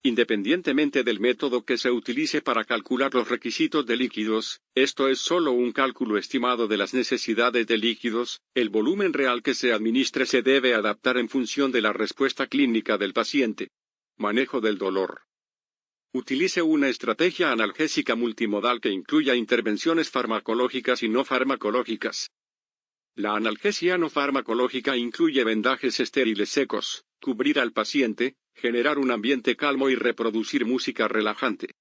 Independientemente del método que se utilice para calcular los requisitos de líquidos, esto es solo un cálculo estimado de las necesidades de líquidos, el volumen real que se administre se debe adaptar en función de la respuesta clínica del paciente. Manejo del dolor. Utilice una estrategia analgésica multimodal que incluya intervenciones farmacológicas y no farmacológicas. La analgesia no farmacológica incluye vendajes estériles secos, cubrir al paciente, generar un ambiente calmo y reproducir música relajante.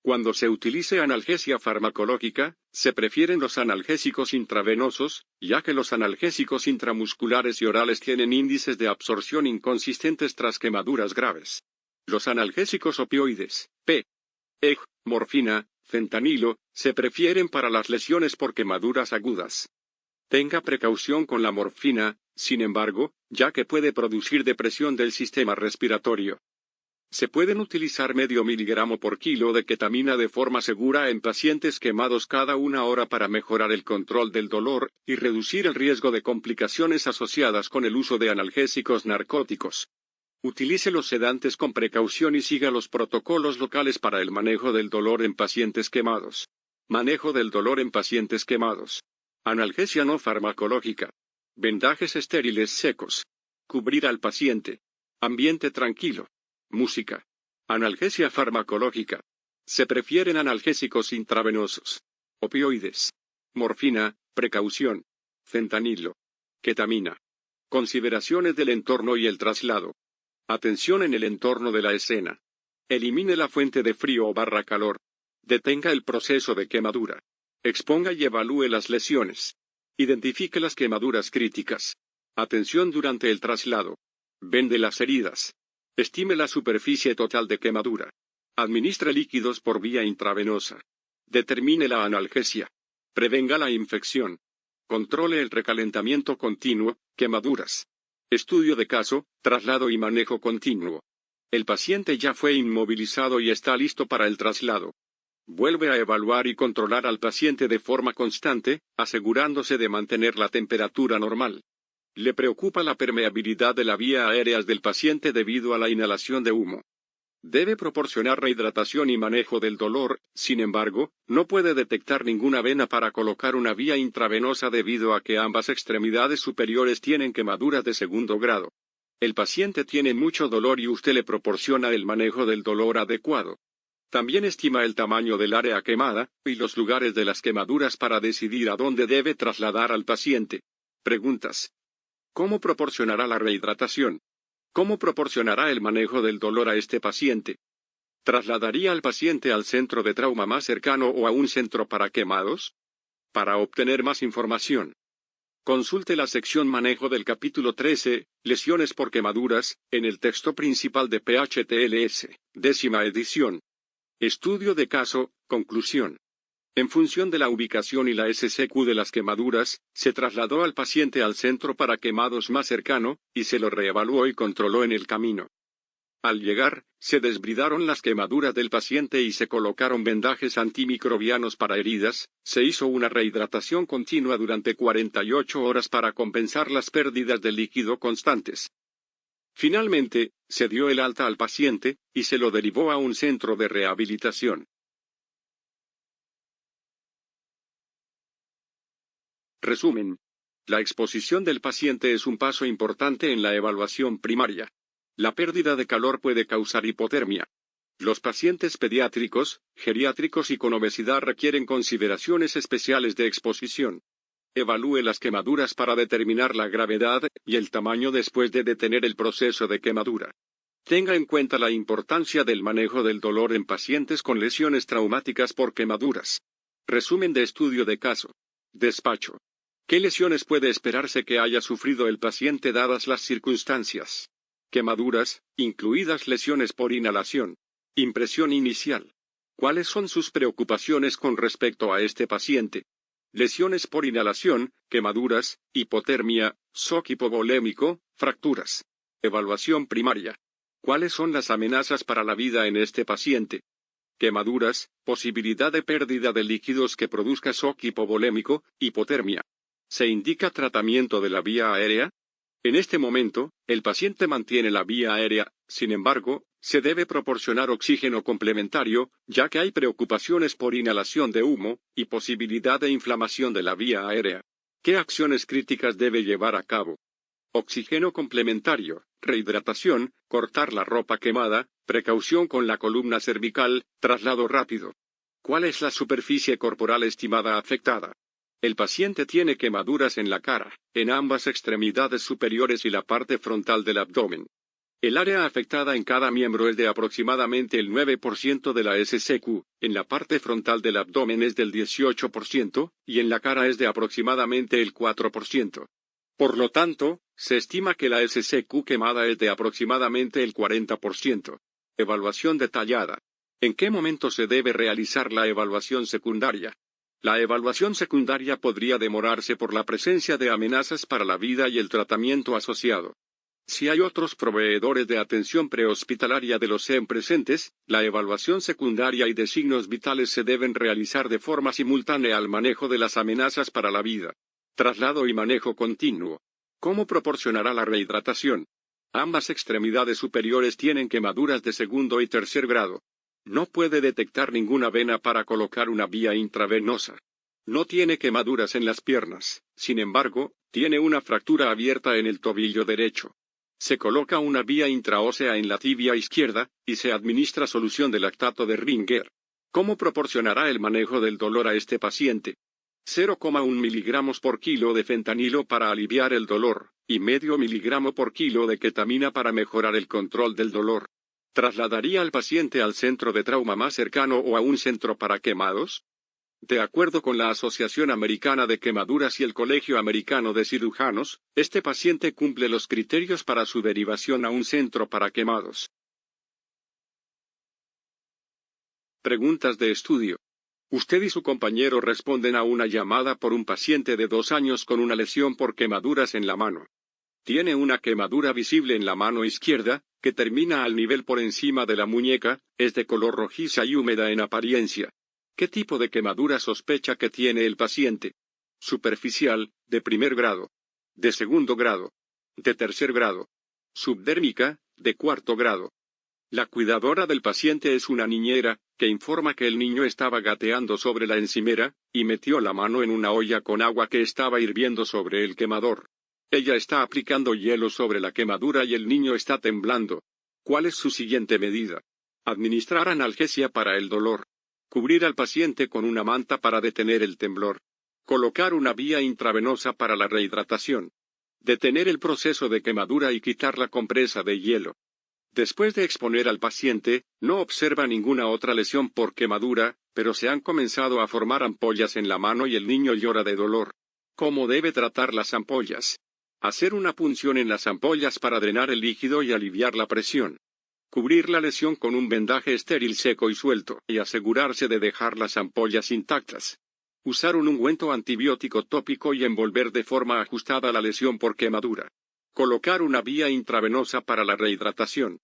Cuando se utilice analgesia farmacológica, se prefieren los analgésicos intravenosos, ya que los analgésicos intramusculares y orales tienen índices de absorción inconsistentes tras quemaduras graves. Los analgésicos opioides, p.ej., morfina, fentanilo, se prefieren para las lesiones por quemaduras agudas. Tenga precaución con la morfina, sin embargo, ya que puede producir depresión del sistema respiratorio. Se pueden utilizar medio miligramo por kilo de ketamina de forma segura en pacientes quemados cada 1 hora para mejorar el control del dolor y reducir el riesgo de complicaciones asociadas con el uso de analgésicos narcóticos. Utilice los sedantes con precaución y siga los protocolos locales para el manejo del dolor en pacientes quemados. Manejo del dolor en pacientes quemados. Analgesia no farmacológica. Vendajes estériles secos. Cubrir al paciente. Ambiente tranquilo. Música. Analgesia farmacológica. Se prefieren analgésicos intravenosos. Opioides. Morfina, precaución. Fentanilo. Ketamina. Consideraciones del entorno y el traslado. Atención en el entorno de la escena. Elimine la fuente de frío o calor. Detenga el proceso de quemadura. Exponga y evalúe las lesiones. Identifique las quemaduras críticas. Atención durante el traslado. Vende las heridas. Estime la superficie total de quemadura. Administre líquidos por vía intravenosa. Determine la analgesia. Prevenga la infección. Controle el recalentamiento continuo, quemaduras. Estudio de caso, traslado y manejo continuo. El paciente ya fue inmovilizado y está listo para el traslado. Vuelve a evaluar y controlar al paciente de forma constante, asegurándose de mantener la temperatura normal. Le preocupa la permeabilidad de la vía aérea del paciente debido a la inhalación de humo. Debe proporcionar rehidratación y manejo del dolor, sin embargo, no puede detectar ninguna vena para colocar una vía intravenosa debido a que ambas extremidades superiores tienen quemaduras de segundo grado. El paciente tiene mucho dolor y usted le proporciona el manejo del dolor adecuado. También estima el tamaño del área quemada y los lugares de las quemaduras para decidir a dónde debe trasladar al paciente. Preguntas. ¿Cómo proporcionará la rehidratación? ¿Cómo proporcionará el manejo del dolor a este paciente? ¿Trasladaría al paciente al centro de trauma más cercano o a un centro para quemados? Para obtener más información, consulte la sección Manejo del capítulo 13, Lesiones por quemaduras, en el texto principal de PHTLS, 10ª edición. Estudio de caso, conclusión. En función de la ubicación y la SCQ de las quemaduras, se trasladó al paciente al centro para quemados más cercano, y se lo reevaluó y controló en el camino. Al llegar, se desbridaron las quemaduras del paciente y se colocaron vendajes antimicrobianos para heridas, se hizo una rehidratación continua durante 48 horas para compensar las pérdidas de líquido constantes. Finalmente, se dio el alta al paciente, y se lo derivó a un centro de rehabilitación. Resumen. La exposición del paciente es un paso importante en la evaluación primaria. La pérdida de calor puede causar hipotermia. Los pacientes pediátricos, geriátricos y con obesidad requieren consideraciones especiales de exposición. Evalúe las quemaduras para determinar la gravedad y el tamaño después de detener el proceso de quemadura. Tenga en cuenta la importancia del manejo del dolor en pacientes con lesiones traumáticas por quemaduras. Resumen de estudio de caso. Despacho. ¿Qué lesiones puede esperarse que haya sufrido el paciente dadas las circunstancias? Quemaduras, incluidas lesiones por inhalación. Impresión inicial. ¿Cuáles son sus preocupaciones con respecto a este paciente? Lesiones por inhalación, quemaduras, hipotermia, shock hipovolémico, fracturas. Evaluación primaria. ¿Cuáles son las amenazas para la vida en este paciente? Quemaduras, posibilidad de pérdida de líquidos que produzca shock hipovolémico, hipotermia. ¿Se indica tratamiento de la vía aérea? En este momento, el paciente mantiene la vía aérea, sin embargo, se debe proporcionar oxígeno complementario, ya que hay preocupaciones por inhalación de humo y posibilidad de inflamación de la vía aérea. ¿Qué acciones críticas debe llevar a cabo? Oxígeno complementario, rehidratación, cortar la ropa quemada, precaución con la columna cervical, traslado rápido. ¿Cuál es la superficie corporal estimada afectada? El paciente tiene quemaduras en la cara, en ambas extremidades superiores y la parte frontal del abdomen. El área afectada en cada miembro es de aproximadamente el 9% de la SCQ, en la parte frontal del abdomen es del 18%, y en la cara es de aproximadamente el 4%. Por lo tanto, se estima que la SCQ quemada es de aproximadamente el 40%. Evaluación detallada. ¿En qué momento se debe realizar la evaluación secundaria? La evaluación secundaria podría demorarse por la presencia de amenazas para la vida y el tratamiento asociado. Si hay otros proveedores de atención prehospitalaria de los SEM presentes, la evaluación secundaria y de signos vitales se deben realizar de forma simultánea al manejo de las amenazas para la vida. Traslado y manejo continuo. ¿Cómo proporcionará la rehidratación? Ambas extremidades superiores tienen quemaduras de segundo y tercer grado. No puede detectar ninguna vena para colocar una vía intravenosa. No tiene quemaduras en las piernas, sin embargo, tiene una fractura abierta en el tobillo derecho. Se coloca una vía intraósea en la tibia izquierda, y se administra solución de lactato de Ringer. ¿Cómo proporcionará el manejo del dolor a este paciente? 0,1 miligramos por kilo de fentanilo para aliviar el dolor, y medio miligramo por kilo de ketamina para mejorar el control del dolor. ¿Trasladaría al paciente al centro de trauma más cercano o a un centro para quemados? De acuerdo con la Asociación Americana de Quemaduras y el Colegio Americano de Cirujanos, este paciente cumple los criterios para su derivación a un centro para quemados. Preguntas de estudio. Usted y su compañero responden a una llamada por un paciente de 2 años con una lesión por quemaduras en la mano. Tiene una quemadura visible en la mano izquierda, que termina al nivel por encima de la muñeca, es de color rojiza y húmeda en apariencia. ¿Qué tipo de quemadura sospecha que tiene el paciente? Superficial, de primer grado. De segundo grado. De tercer grado. Subdérmica, de cuarto grado. La cuidadora del paciente es una niñera, que informa que el niño estaba gateando sobre la encimera, y metió la mano en una olla con agua que estaba hirviendo sobre el quemador. Ella está aplicando hielo sobre la quemadura y el niño está temblando. ¿Cuál es su siguiente medida? Administrar analgesia para el dolor. Cubrir al paciente con una manta para detener el temblor. Colocar una vía intravenosa para la rehidratación. Detener el proceso de quemadura y quitar la compresa de hielo. Después de exponer al paciente, no observa ninguna otra lesión por quemadura, pero se han comenzado a formar ampollas en la mano y el niño llora de dolor. ¿Cómo debe tratar las ampollas? Hacer una punción en las ampollas para drenar el líquido y aliviar la presión. Cubrir la lesión con un vendaje estéril seco y suelto, y asegurarse de dejar las ampollas intactas. Usar un ungüento antibiótico tópico y envolver de forma ajustada la lesión por quemadura. Colocar una vía intravenosa para la rehidratación.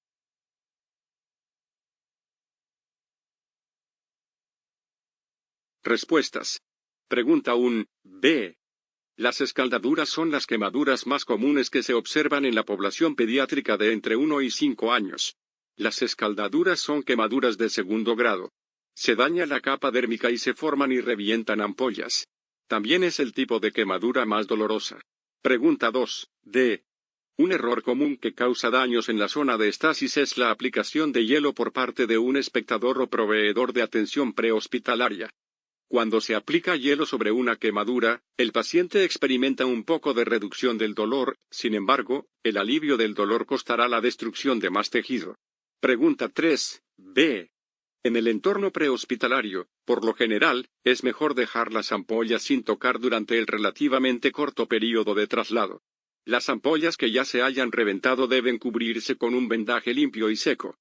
Respuestas. Pregunta 1. B. Las escaldaduras son las quemaduras más comunes que se observan en la población pediátrica de entre 1 y 5 años. Las escaldaduras son quemaduras de segundo grado. Se daña la capa dérmica y se forman y revientan ampollas. También es el tipo de quemadura más dolorosa. Pregunta 2. D. Un error común que causa daños en la zona de estasis es la aplicación de hielo por parte de un espectador o proveedor de atención prehospitalaria. Cuando se aplica hielo sobre una quemadura, el paciente experimenta un poco de reducción del dolor, sin embargo, el alivio del dolor costará la destrucción de más tejido. Pregunta 3. B. En el entorno prehospitalario, por lo general, es mejor dejar las ampollas sin tocar durante el relativamente corto período de traslado. Las ampollas que ya se hayan reventado deben cubrirse con un vendaje limpio y seco.